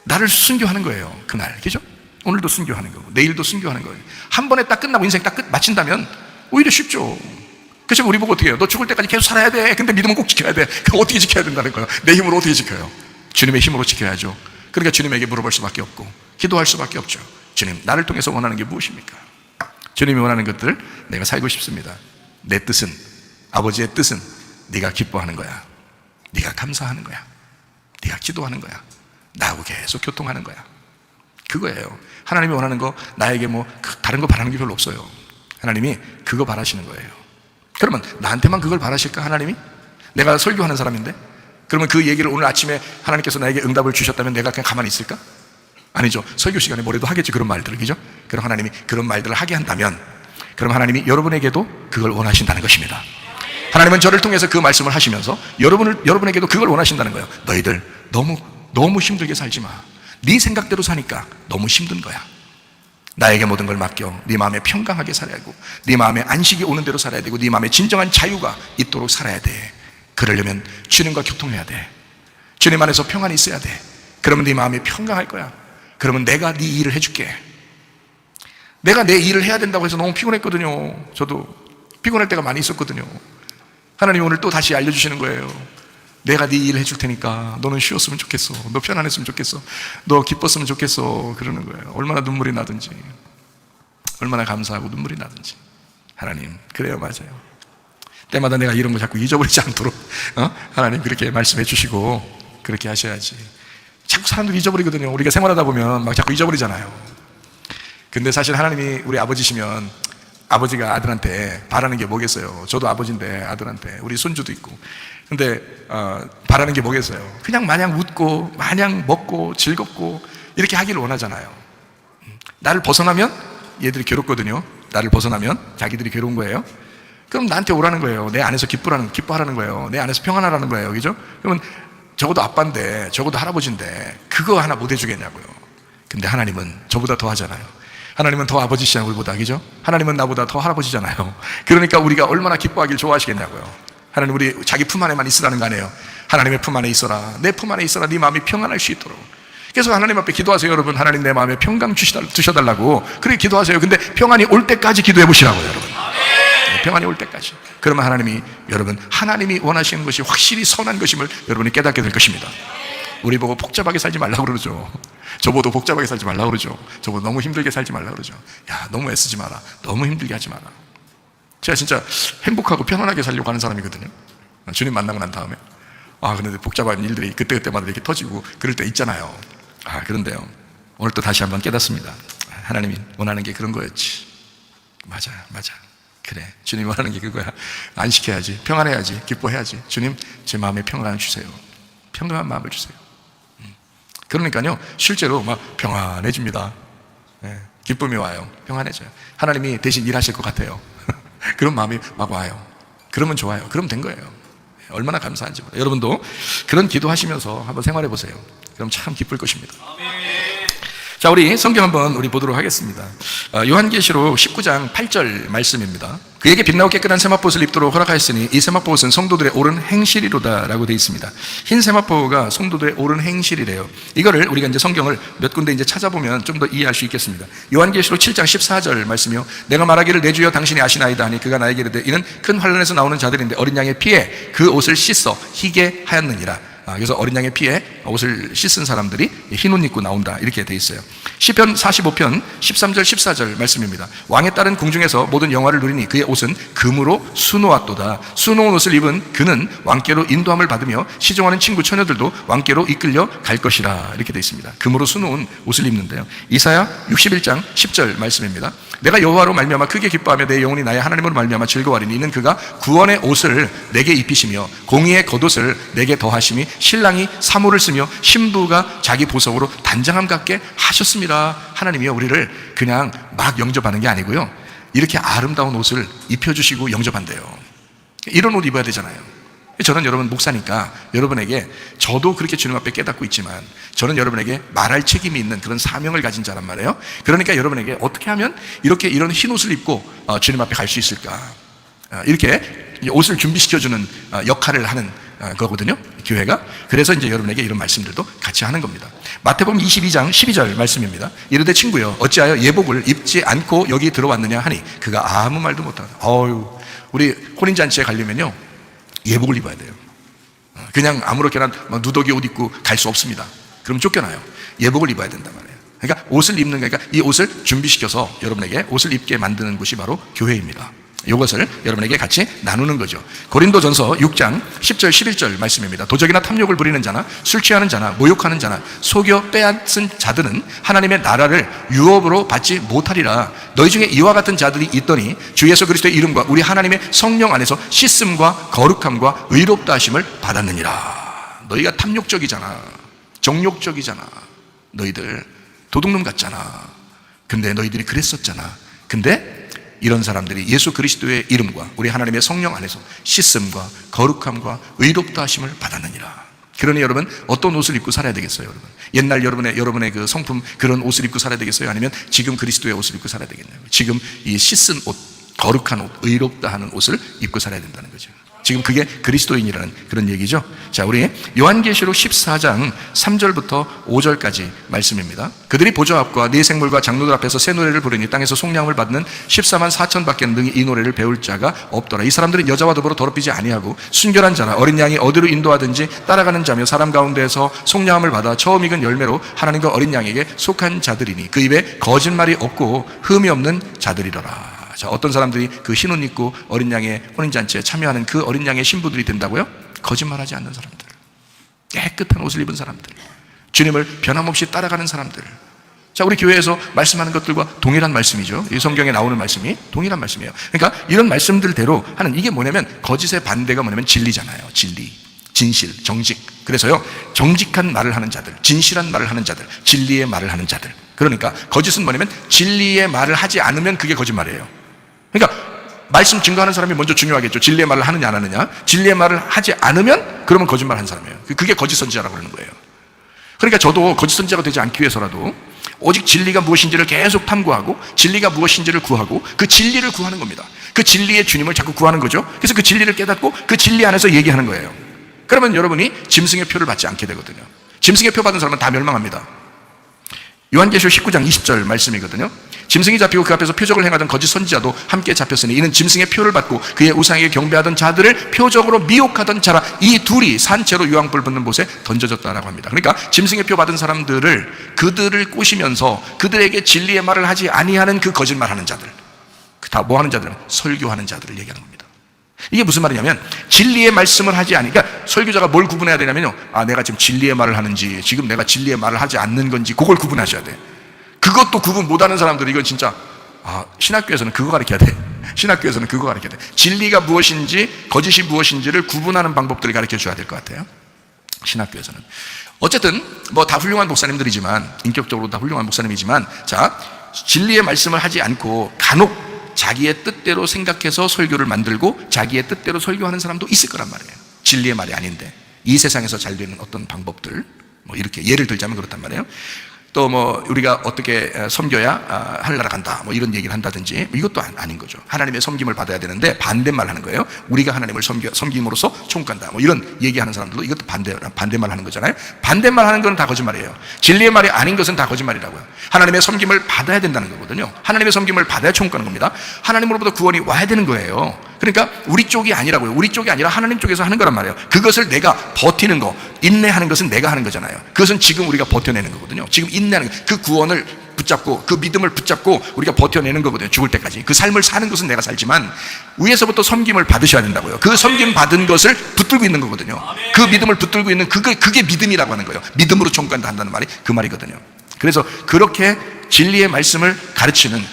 Speaker 1: 나를 순교하는 거예요. 그날, 그죠? 오늘도 순교하는 거고 내일도 순교하는 거예요. 한 번에 딱 끝나고 인생 딱 마친다면 오히려 쉽죠. 그래서 우리 보고 어떻게 해요? 너 죽을 때까지 계속 살아야 돼. 근데 믿음은 꼭 지켜야 돼. 그럼 어떻게 지켜야 된다는 거예요? 내 힘으로 어떻게 지켜요? 주님의 힘으로 지켜야죠. 그러니까 주님에게 물어볼 수밖에 없고 기도할 수밖에 없죠. 주님 나를 통해서 원하는 게 무엇입니까? 주님이 원하는 것들 내가 살고 싶습니다. 내 뜻은, 아버지의 뜻은 네가 기뻐하는 거야. 네가 감사하는 거야. 네가 기도하는 거야. 나하고 계속 교통하는 거야. 그거예요. 하나님이 원하는 거 나에게 다른 거 바라는 게 별로 없어요. 하나님이 그거 바라시는 거예요. 그러면 나한테만 그걸 바라실까 하나님이? 내가 설교하는 사람인데? 그러면 그 얘기를 오늘 아침에 하나님께서 나에게 응답을 주셨다면 내가 그냥 가만히 있을까? 아니죠. 설교 시간에 뭐래도 하겠지, 그런 말들을. 그죠? 그럼 하나님이 그런 말들을 하게 한다면 그럼 하나님이 여러분에게도 그걸 원하신다는 것입니다. 하나님은 저를 통해서 그 말씀을 하시면서 여러분에게도 그걸 원하신다는 거예요. 너희들 너무 힘들게 살지 마. 네 생각대로 사니까 너무 힘든 거야. 나에게 모든 걸 맡겨. 네 마음에 평강하게 살아야 하고, 네 마음에 안식이 오는 대로 살아야 되고, 네 마음에 진정한 자유가 있도록 살아야 돼. 그러려면 주님과 교통해야 돼. 주님 안에서 평안이 있어야 돼. 그러면 네 마음이 평강할 거야. 그러면 내가 네 일을 해줄게. 내가 내 일을 해야 된다고 해서 너무 피곤했거든요. 저도 피곤할 때가 많이 있었거든요. 하나님 오늘 또 다시 알려주시는 거예요. 내가 네 일을 해줄 테니까 너는 쉬었으면 좋겠어. 너 편안했으면 좋겠어. 너 기뻤으면 좋겠어. 그러는 거예요. 얼마나 눈물이 나든지, 얼마나 감사하고 눈물이 나든지. 하나님, 그래요, 맞아요. 때마다 내가 이런 거 자꾸 잊어버리지 않도록 하나님 그렇게 말씀해 주시고 그렇게 하셔야지. 자꾸 사람들이 잊어버리거든요. 우리가 생활하다 보면 막 자꾸 잊어버리잖아요. 근데 사실 하나님이 우리 아버지시면 아버지가 아들한테 바라는 게 뭐겠어요? 저도 아버지인데 아들한테, 우리 손주도 있고. 근데 바라는 게 뭐겠어요? 그냥 마냥 웃고 마냥 먹고 즐겁고 이렇게 하기를 원하잖아요. 나를 벗어나면 얘들이 괴롭거든요. 나를 벗어나면 자기들이 괴로운 거예요. 그럼 나한테 오라는 거예요. 내 안에서 기뻐하라는 거예요. 내 안에서 평안하라는 거예요. 그죠? 그러면 적어도 아빠인데, 적어도 할아버지인데 그거 하나 못 해주겠냐고요. 근데 하나님은 저보다 더 하잖아요. 하나님은 더 아버지시잖아요, 우리보다. 그죠? 하나님은 나보다 더 할아버지잖아요. 그러니까 우리가 얼마나 기뻐하길 좋아하시겠냐고요. 하나님 우리 자기 품 안에만 있으라는 거 아니에요. 하나님의 품 안에 있어라. 내 품 안에 있어라. 네 마음이 평안할 수 있도록. 그래서 하나님 앞에 기도하세요, 여러분. 하나님 내 마음에 평강 주셔달라고. 그렇게 기도하세요. 근데 평안이 올 때까지 기도해 보시라고요, 여러분. 평안이 올 때까지. 그러면 하나님이 원하시는 것이 확실히 선한 것임을 여러분이 깨닫게 될 것입니다. 우리 보고 복잡하게 살지 말라고 그러죠. 저보고 복잡하게 살지 말라고 그러죠. 저보고 너무 힘들게 살지 말라고 그러죠. 야, 너무 애쓰지 마라. 너무 힘들게 하지 마라. 제가 진짜 행복하고 편안하게 살려고 하는 사람이거든요. 주님 만나고 난 다음에. 그런데 복잡한 일들이 그때마다 이렇게 터지고 그럴 때 있잖아요. 그런데요, 오늘 또 다시 한번 깨닫습니다. 하나님이 원하는 게 그런 거였지. 맞아. 그래, 주님 원하는 게 그거야. 안식해야지, 평안해야지, 기뻐해야지. 주님, 제 마음에 평안을 주세요. 평안한 마음을 주세요. 그러니까요, 실제로 막 평안해집니다. 기쁨이 와요. 평안해져요. 하나님이 대신 일하실 것 같아요. 그런 마음이 막 와요. 그러면 좋아요. 그러면 된 거예요. 얼마나 감사한지 몰라요. 여러분도 그런 기도하시면서 한번 생활해 보세요. 그럼 참 기쁠 것입니다. 자, 우리 성경 한번 보도록 하겠습니다. 요한계시록 19장 8절 말씀입니다. 그에게 빛나고 깨끗한 세마포옷을 입도록 허락하였으니 이 세마포옷은 성도들의 옳은 행실이로다 라고 되어 있습니다. 흰 세마포가 성도들의 옳은 행실이래요. 이거를 우리가 이제 성경을 몇 군데 이제 찾아보면 좀 더 이해할 수 있겠습니다. 요한계시록 7장 14절 말씀이요. 내가 말하기를 내 주여 당신이 아시나이다 하니 그가 나에게 이르되 이는 큰 환란에서 나오는 자들인데 어린 양의 피에 그 옷을 씻어 희게 하였느니라. 그래서 어린 양의 피에 옷을 씻은 사람들이 흰 옷 입고 나온다, 이렇게 돼 있어요. 시편 45편 13절 14절 말씀입니다. 왕에 따른 궁중에서 모든 영화를 누리니 그의 옷은 금으로 수놓았도다. 수놓은 옷을 입은 그는 왕께로 인도함을 받으며 시종하는 친구 처녀들도 왕께로 이끌려 갈 것이라, 이렇게 돼 있습니다. 금으로 수놓은 옷을 입는데요. 이사야 61장 10절 말씀입니다. 내가 여호와로 말미암아 크게 기뻐하며 내 영혼이 나의 하나님으로 말미암아 즐거워하리니 이는 그가 구원의 옷을 내게 입히시며 공의의 겉옷을 내게 더하심이 신랑이 사모를 쓰며 신부가 자기 보석으로 단장함 같게 하셨습니다. 하나님이요, 우리를 그냥 막 영접하는 게 아니고요, 이렇게 아름다운 옷을 입혀주시고 영접한대요. 이런 옷 입어야 되잖아요. 저는 여러분 목사니까 여러분에게, 저도 그렇게 주님 앞에 깨닫고 있지만 저는 여러분에게 말할 책임이 있는 그런 사명을 가진 자란 말이에요. 그러니까 여러분에게 어떻게 하면 이런 흰 옷을 입고 주님 앞에 갈 수 있을까, 이렇게 옷을 준비시켜주는 역할을 하는 거거든요, 교회가. 그래서 이제 여러분에게 이런 말씀들도 같이 하는 겁니다. 마태복음 22장 12절 말씀입니다. 이르되 친구여 어찌하여 예복을 입지 않고 여기 들어왔느냐 하니 그가 아무 말도 못하다. 우리 혼인잔치에 가려면요, 예복을 입어야 돼요. 그냥 아무렇게나 누더기 옷 입고 갈 수 없습니다. 그럼 쫓겨나요. 예복을 입어야 된단 말이에요. 그러니까 옷을 입는 거니까 이 옷을 준비시켜서 여러분에게 옷을 입게 만드는 곳이 바로 교회입니다. 이것을 여러분에게 같이 나누는 거죠. 고린도전서 6장 10절 11절 말씀입니다. 도적이나 탐욕을 부리는 자나 술 취하는 자나 모욕하는 자나 속여 빼앗은 자들은 하나님의 나라를 유업으로 받지 못하리라. 너희 중에 이와 같은 자들이 있더니 주 예수 그리스도의 이름과 우리 하나님의 성령 안에서 씻음과 거룩함과 의롭다 하심을 받았느니라. 너희가 탐욕적이잖아, 정욕적이잖아, 너희들 도둑놈 같잖아. 근데 너희들이 그랬었잖아. 근데 이런 사람들이 예수 그리스도의 이름과 우리 하나님의 성령 안에서 씻음과 거룩함과 의롭다 하심을 받았느니라. 그러니 여러분, 어떤 옷을 입고 살아야 되겠어요, 여러분? 옛날 여러분의 그 성품, 그런 옷을 입고 살아야 되겠어요? 아니면 지금 그리스도의 옷을 입고 살아야 되겠나요? 지금 이 씻은 옷, 거룩한 옷, 의롭다 하는 옷을 입고 살아야 된다는 거죠. 지금 그게 그리스도인이라는 그런 얘기죠. 자, 우리 요한계시록 14장 3절부터 5절까지 말씀입니다. 그들이 보좌 앞과 네 생물과 장로들 앞에서 새 노래를 부르니 땅에서 속량을 받는 14만 4천 밖에 능히 이 노래를 배울 자가 없더라. 이 사람들은 여자와 더불어 더럽히지 아니하고 순결한 자라, 어린 양이 어디로 인도하든지 따라가는 자며 사람 가운데에서 속량함을 받아 처음 익은 열매로 하나님과 어린 양에게 속한 자들이니 그 입에 거짓말이 없고 흠이 없는 자들이더라. 자, 어떤 사람들이 그 흰 옷 입고 어린 양의 혼인잔치에 참여하는 그 어린 양의 신부들이 된다고요? 거짓말하지 않는 사람들, 깨끗한 옷을 입은 사람들, 주님을 변함없이 따라가는 사람들. 자, 우리 교회에서 말씀하는 것들과 동일한 말씀이죠. 이 성경에 나오는 말씀이 동일한 말씀이에요. 그러니까 이런 말씀들대로 하는, 이게 뭐냐면 거짓의 반대가 뭐냐면 진리잖아요. 진리, 진실, 정직. 그래서요, 정직한 말을 하는 자들, 진실한 말을 하는 자들, 진리의 말을 하는 자들. 그러니까 거짓은 뭐냐면 진리의 말을 하지 않으면 그게 거짓말이에요. 그러니까 말씀 증거하는 사람이 먼저 중요하겠죠. 진리의 말을 하느냐 안 하느냐. 진리의 말을 하지 않으면 그러면 거짓말하는 사람이에요. 그게 거짓 선지자라고 그러는 거예요. 그러니까 저도 거짓 선지자가 되지 않기 위해서라도 오직 진리가 무엇인지를 계속 탐구하고 진리가 무엇인지를 구하고 그 진리를 구하는 겁니다. 그 진리의 주님을 자꾸 구하는 거죠. 그래서 그 진리를 깨닫고 그 진리 안에서 얘기하는 거예요. 그러면 여러분이 짐승의 표를 받지 않게 되거든요. 짐승의 표 받은 사람은 다 멸망합니다. 요한계시록 19장 20절 말씀이거든요. 짐승이 잡히고 그 앞에서 표적을 행하던 거짓 선지자도 함께 잡혔으니 이는 짐승의 표를 받고 그의 우상에게 경배하던 자들을 표적으로 미혹하던 자라. 이 둘이 산채로 유황불 붙는 곳에 던져졌다라고 합니다. 그러니까 짐승의 표 받은 사람들을, 그들을 꼬시면서 그들에게 진리의 말을 하지 아니하는 그 거짓말하는 자들, 다 뭐 하는 자들은 설교하는 자들을 얘기하는 겁니다. 이게 무슨 말이냐면 진리의 말씀을 하지 않으니까, 설교자가 뭘 구분해야 되냐면요, 내가 지금 진리의 말을 하는지 지금 내가 진리의 말을 하지 않는 건지 그걸 구분하셔야 돼. 그것도 구분 못하는 사람들, 이건 진짜 신학교에서는 그거 가르쳐야 돼. 신학교에서는 그거 가르쳐야 돼. 진리가 무엇인지 거짓이 무엇인지를 구분하는 방법들을 가르쳐 줘야 될 것 같아요. 신학교에서는. 어쨌든 뭐 다 훌륭한 목사님들이지만, 인격적으로 다 훌륭한 목사님이지만, 자, 진리의 말씀을 하지 않고 간혹 자기의 뜻대로 생각해서 설교를 만들고 자기의 뜻대로 설교하는 사람도 있을 거란 말이에요. 진리의 말이 아닌데 이 세상에서 잘 되는 어떤 방법들, 뭐 이렇게 예를 들자면 그렇단 말이에요. 또 뭐 우리가 어떻게 섬겨야 하늘나라 간다, 뭐 이런 얘기를 한다든지, 이것도 아닌 거죠. 하나님의 섬김을 받아야 되는데 반대말 하는 거예요. 우리가 하나님을 섬김으로써 천국 간다, 뭐 이런 얘기하는 사람들도 이것도 반대말 하는 거잖아요. 반대말 하는 건 다 거짓말이에요. 진리의 말이 아닌 것은 다 거짓말이라고요. 하나님의 섬김을 받아야 된다는 거거든요. 하나님의 섬김을 받아야 천국 가는 겁니다. 하나님으로부터 구원이 와야 되는 거예요. 그러니까 우리 쪽이 아니라고요. 우리 쪽이 아니라 하나님 쪽에서 하는 거란 말이에요. 그것을 내가 버티는 거, 인내하는 것은 내가 하는 거잖아요. 그것은 지금 우리가 버텨내는 거거든요. 지금 인내하는 거, 그 구원을 붙잡고 그 믿음을 붙잡고 우리가 버텨내는 거거든요. 죽을 때까지. 그 삶을 사는 것은 내가 살지만 위에서부터 섬김을 받으셔야 된다고요. 그 섬김 받은 것을 붙들고 있는 거거든요. 그 믿음을 붙들고 있는 그게 믿음이라고 하는 거예요. 믿음으로 천국 간다 한다는 말이 그 말이거든요. 그래서 그렇게 진리의 말씀을 가르치는,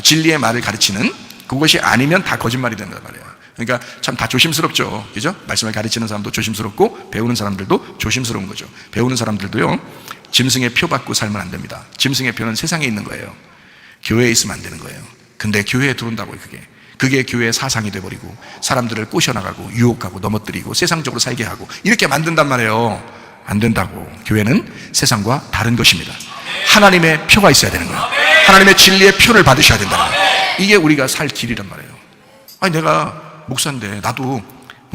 Speaker 1: 진리의 말을 가르치는 그것이 아니면 다 거짓말이 된단 말이에요. 그러니까 참 다 조심스럽죠. 그죠? 말씀을 가르치는 사람도 조심스럽고 배우는 사람들도 조심스러운 거죠. 배우는 사람들도요, 짐승의 표 받고 살면 안 됩니다. 짐승의 표는 세상에 있는 거예요. 교회에 있으면 안 되는 거예요. 근데 교회에 들어온다고요. 그게 교회의 사상이 돼버리고 사람들을 꼬셔나가고 유혹하고 넘어뜨리고 세상적으로 살게 하고 이렇게 만든단 말이에요. 안 된다고. 교회는 세상과 다른 것입니다. 하나님의 표가 있어야 되는 거예요. 하나님의 진리의 표를 받으셔야 된다는 거예요. 이게 우리가 살 길이란 말이에요. 내가 목사인데 나도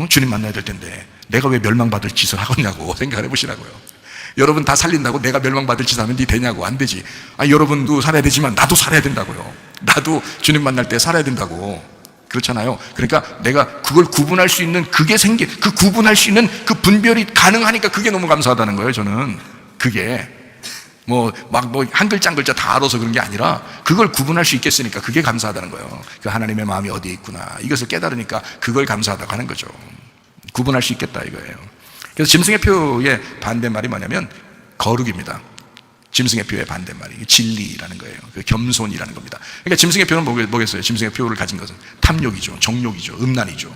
Speaker 1: 주님 만나야 될 텐데 내가 왜 멸망받을 짓을 하겠냐고 생각을 해보시라고요. 여러분 다 살린다고 내가 멸망받을 짓 하면 네 되냐고. 안 되지. 여러분도 살아야 되지만 나도 살아야 된다고요. 나도 주님 만날 때 살아야 된다고. 그렇잖아요. 그러니까 내가 그걸 구분할 수 있는 그 구분할 수 있는 그 분별이 가능하니까 그게 너무 감사하다는 거예요. 저는 그게 한 글자 한 글자 다 알아서 그런 게 아니라 그걸 구분할 수 있겠으니까 그게 감사하다는 거예요. 그 하나님의 마음이 어디에 있구나, 이것을 깨달으니까 그걸 감사하다고 하는 거죠. 구분할 수 있겠다 이거예요. 그래서 짐승의 표의 반대말이 뭐냐면 거룩입니다. 짐승의 표의 반대말이 진리라는 거예요. 그 겸손이라는 겁니다. 그러니까 짐승의 표는 뭐겠어요? 짐승의 표를 가진 것은 탐욕이죠, 정욕이죠, 음란이죠,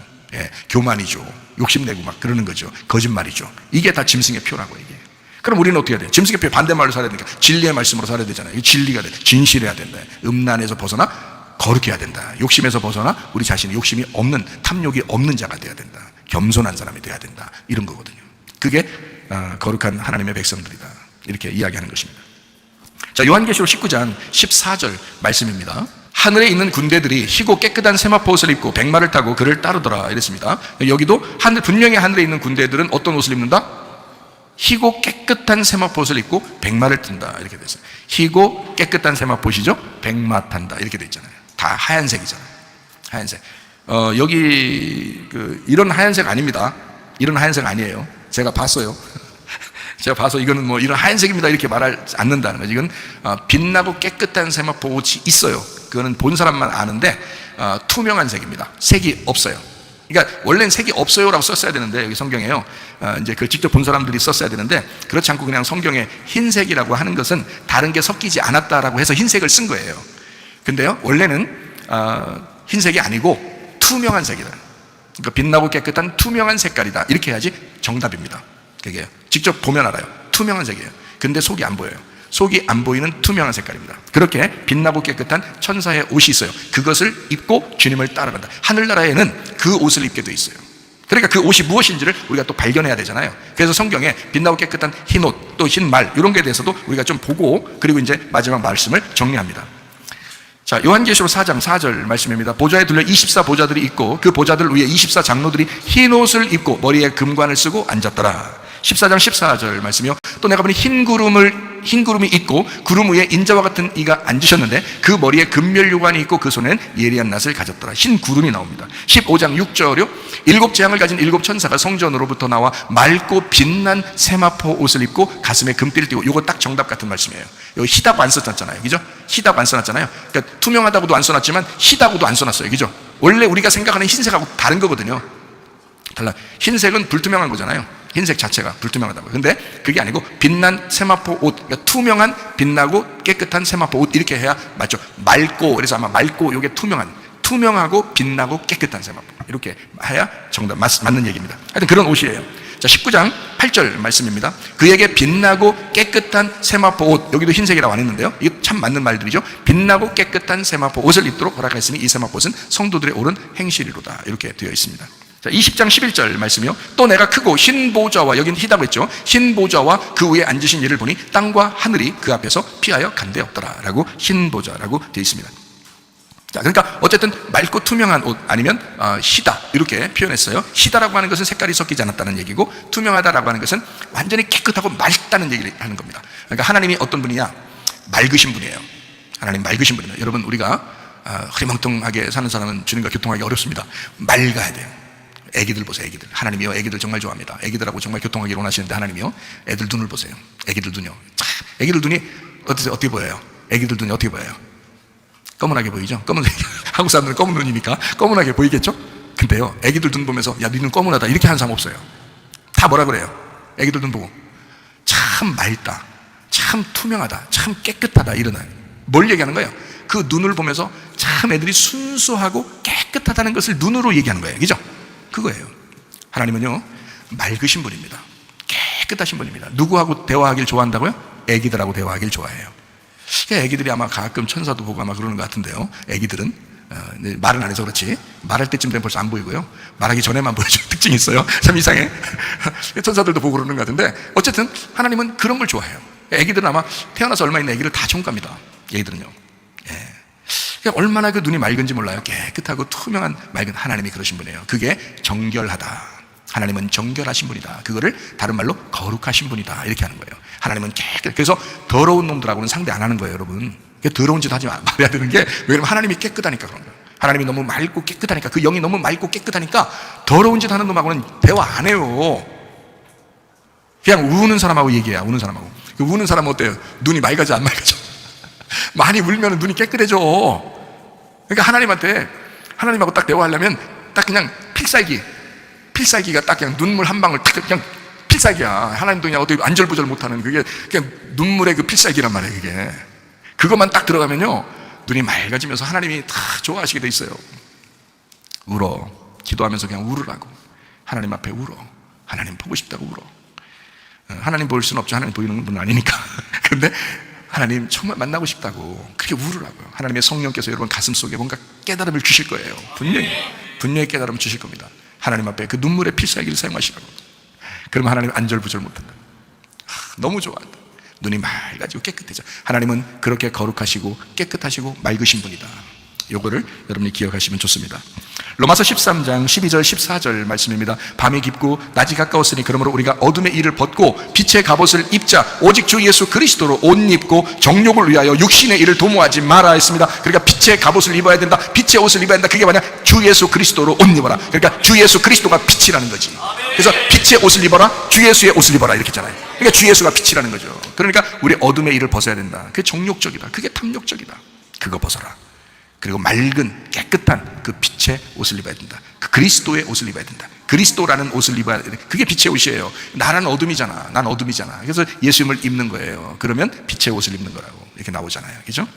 Speaker 1: 교만이죠, 욕심내고 막 그러는 거죠. 거짓말이죠. 이게 다 짐승의 표라고. 이게. 그럼 우리는 어떻게 해야 돼요? 짐승의 표 반대말로 살아야 되니까 진리의 말씀으로 살아야 되잖아요. 진리가 돼. 진실해야 된다. 음란에서 벗어나 거룩해야 된다. 욕심에서 벗어나 우리 자신이 욕심이 없는, 탐욕이 없는 자가 돼야 된다. 겸손한 사람이 돼야 된다. 이런 거거든요. 그게 거룩한 하나님의 백성들이다. 이렇게 이야기하는 것입니다. 자, 요한계시록 19장 14절 말씀입니다. 하늘에 있는 군대들이 희고 깨끗한 세마포 옷을 입고 백마를 타고 그를 따르더라 이랬습니다. 여기도 분명히 하늘에 있는 군대들은 어떤 옷을 입는다? 희고 깨끗한 세마포 옷을 입고 백마를 탄다 이렇게 됐어요. 희고 깨끗한 세마포시죠? 백마 탄다 이렇게 돼 있잖아요. 다 하얀색이잖아요. 하얀색. 여기 이런 하얀색 아닙니다. 이런 하얀색 아니에요. 제가 봤어요. 제가 봐서 이거는 뭐 이런 하얀색입니다 이렇게 말하지 않는다는 거죠. 이건 빛나고 깨끗한 세마포 옷이 있어요. 그거는 본 사람만 아는데 투명한 색입니다. 색이 없어요. 그러니까 원래는 색이 없어요라고 썼어야 되는데 여기 성경에요. 이제 그 직접 본 사람들이 썼어야 되는데 그렇지 않고 그냥 성경에 흰색이라고 하는 것은 다른 게 섞이지 않았다라고 해서 흰색을 쓴 거예요. 근데요 원래는 흰색이 아니고 투명한 색이다. 그러니까 빛나고 깨끗한 투명한 색깔이다. 이렇게 해야지 정답입니다. 그게 직접 보면 알아요. 투명한 색이에요. 근데 속이 안 보여요. 속이 안 보이는 투명한 색깔입니다. 그렇게 빛나고 깨끗한 천사의 옷이 있어요. 그것을 입고 주님을 따라간다. 하늘나라에는 그 옷을 입게 돼 있어요. 그러니까 그 옷이 무엇인지를 우리가 또 발견해야 되잖아요. 그래서 성경에 빛나고 깨끗한 흰옷, 또 흰말 이런 거에 대해서도 우리가 좀 보고 그리고 이제 마지막 말씀을 정리합니다. 자, 요한계시록 4장 4절 말씀입니다. 보좌에 둘러 24보좌들이 있고 그 보좌들 위에 24장로들이 흰옷을 입고 머리에 금관을 쓰고 앉았더라. 14장 14절 말씀이요. 또 내가 보니 흰 구름이 있고 구름 위에 인자와 같은 이가 앉으셨는데 그 머리에 금멸류관이 있고 그 손에는 예리한 낫을 가졌더라. 흰 구름이 나옵니다. 15장 6절이요. 7재앙을 가진 7천사가 성전으로부터 나와 맑고 빛난 세마포 옷을 입고 가슴에 금띠를 띠고, 이거 딱 정답 같은 말씀이에요. 여기 희다고 안 써놨잖아요. 그죠? 희다고 안 써놨잖아요. 그러니까 투명하다고도 안 써놨지만 희다고도 안 써놨어요. 그죠? 원래 우리가 생각하는 흰색하고 다른 거거든요. 달라. 흰색은 불투명한 거잖아요. 흰색 자체가 불투명하다고요. 근데 그게 아니고 빛난 세마포 옷, 그러니까 투명한 빛나고 깨끗한 세마포 옷 이렇게 해야 맞죠. 맑고, 그래서 아마 맑고 이게 투명하고 빛나고 깨끗한 세마포 이렇게 해야 정답 맞는 얘기입니다. 하여튼 그런 옷이에요. 자, 19장 8절 말씀입니다. 그에게 빛나고 깨끗한 세마포 옷, 여기도 흰색이라고 안 했는데요. 이게 참 맞는 말들이죠. 빛나고 깨끗한 세마포 옷을 입도록 허락하였으니 이 세마포 옷은 성도들의 옳은 행실이로다 이렇게 되어 있습니다. 자, 20장 11절 말씀이요. 또 내가 크고 흰 보좌와, 여긴 희다고 했죠. 흰 보좌와 그 위에 앉으신 이를 보니 땅과 하늘이 그 앞에서 피하여 간대었더라 라고 흰 보좌라고 되어 있습니다. 자, 그러니까 어쨌든 맑고 투명한 옷 아니면 희다 이렇게 표현했어요. 희다라고 하는 것은 색깔이 섞이지 않았다는 얘기고, 투명하다라고 하는 것은 완전히 깨끗하고 맑다는 얘기를 하는 겁니다. 그러니까 하나님이 어떤 분이냐? 맑으신 분이에요. 하나님 맑으신 분입니다. 여러분, 우리가 흐리멍텅하게 사는 사람은 주님과 교통하기 어렵습니다. 맑아야 돼요. 애기들 보세요. 애기들, 하나님이요 애기들 정말 좋아합니다. 애기들하고 정말 교통하기를 원하시는데 하나님이요 애들 눈을 보세요. 애기들 눈이요. 애기들 눈이 어떻게 보여요? 애기들 눈이 어떻게 보여요? 검은하게 보이죠? 검은색. 한국 사람들은 검은 눈이니까 검은하게 보이겠죠? 근데요 애기들 눈 보면서 야, 네 눈 검은하다 이렇게 하는 사람 없어요. 다 뭐라 그래요? 애기들 눈 보고 참 맑다, 참 투명하다, 참 깨끗하다 이러나요? 뭘 얘기하는 거예요? 그 눈을 보면서 참 애들이 순수하고 깨끗하다는 것을 눈으로 얘기하는 거예요. 그죠? 그거예요. 하나님은요 맑으신 분입니다. 깨끗하신 분입니다. 누구하고 대화하길 좋아한다고요? 애기들하고 대화하길 좋아해요. 애기들이 아마 가끔 천사도 보고 아마 그러는 것 같은데요. 애기들은 말은 안 해서 그렇지 말할 때쯤 되면 벌써 안 보이고요, 말하기 전에만 보여주는 특징이 있어요. 참 이상해. 천사들도 보고 그러는 것 같은데 어쨌든 하나님은 그런 걸 좋아해요. 애기들은 아마 태어나서 얼마 있는 애기를 다 총갑니다. 애기들은요. 얼마나 그 눈이 맑은지 몰라요. 깨끗하고 투명한 맑은 하나님이 그러신 분이에요. 그게 정결하다. 하나님은 정결하신 분이다. 그거를 다른 말로 거룩하신 분이다 이렇게 하는 거예요. 하나님은 깨끗. 그래서 더러운 놈들하고는 상대 안 하는 거예요, 여러분. 더러운 짓 하지 말아야 되는 게, 왜냐면 하나님이 깨끗하니까 그런 거예요. 하나님이 너무 맑고 깨끗하니까, 그 영이 너무 맑고 깨끗하니까 더러운 짓 하는 놈하고는 대화 안 해요. 그냥 우는 사람하고 얘기해요. 우는 사람하고. 우는 사람은 어때요? 눈이 맑아져 안 맑아져? 많이 울면 눈이 깨끗해져. 그러니까 하나님하고 딱 대화하려면 딱 그냥 필살기가 딱 그냥 눈물 한 방울 딱 그냥 필살기야. 하나님도 그냥 어떻게 안절부절 못하는 그게 그냥 눈물의 그 필살기란 말이에요. 그게 그것만 딱 들어가면요 눈이 맑아지면서 하나님이 다 좋아하시게 돼 있어요. 울어. 기도하면서 그냥 울으라고. 하나님 앞에 울어. 하나님 보고 싶다고 울어. 하나님 볼 수는 없죠. 하나님 보이는 분은 아니니까. 근데 하나님 정말 만나고 싶다고 그렇게 울으라고요. 하나님의 성령께서 여러분 가슴속에 뭔가 깨달음을 주실 거예요. 분명히 깨달음을 주실 겁니다. 하나님 앞에 그 눈물의 필살기를 사용하시라고. 그러면 하나님 안절부절 못한다. 너무 좋아한다. 눈이 맑아지고 깨끗해져. 하나님은 그렇게 거룩하시고 깨끗하시고 맑으신 분이다. 요거를 여러분이 기억하시면 좋습니다. 로마서 13장 12절 14절 말씀입니다. 밤이 깊고 낮이 가까웠으니 그러므로 우리가 어둠의 일을 벗고 빛의 갑옷을 입자. 오직 주 예수 그리스도로 옷 입고 정욕을 위하여 육신의 일을 도모하지 마라 했습니다. 그러니까 빛의 갑옷을 입어야 된다. 빛의 옷을 입어야 된다. 그게 뭐냐? 주 예수 그리스도로 옷 입어라. 그러니까 주 예수 그리스도가 빛이라는 거지. 그래서 빛의 옷을 입어라. 주 예수의 옷을 입어라. 이렇게 했잖아요. 그러니까 주 예수가 빛이라는 거죠. 그러니까 우리 어둠의 일을 벗어야 된다. 그게 정욕적이다. 그게 탐욕적이다. 그거 벗어라. 그리고 맑은 깨끗한 그 빛의 옷을 입어야 된다. 그 그리스도의 옷을 입어야 된다. 그리스도라는 옷을 입어야 된다. 그게 빛의 옷이에요. 나는 어둠이잖아. 난 어둠이잖아. 그래서 예수님을 입는 거예요. 그러면 빛의 옷을 입는 거라고 이렇게 나오잖아요. 그죠?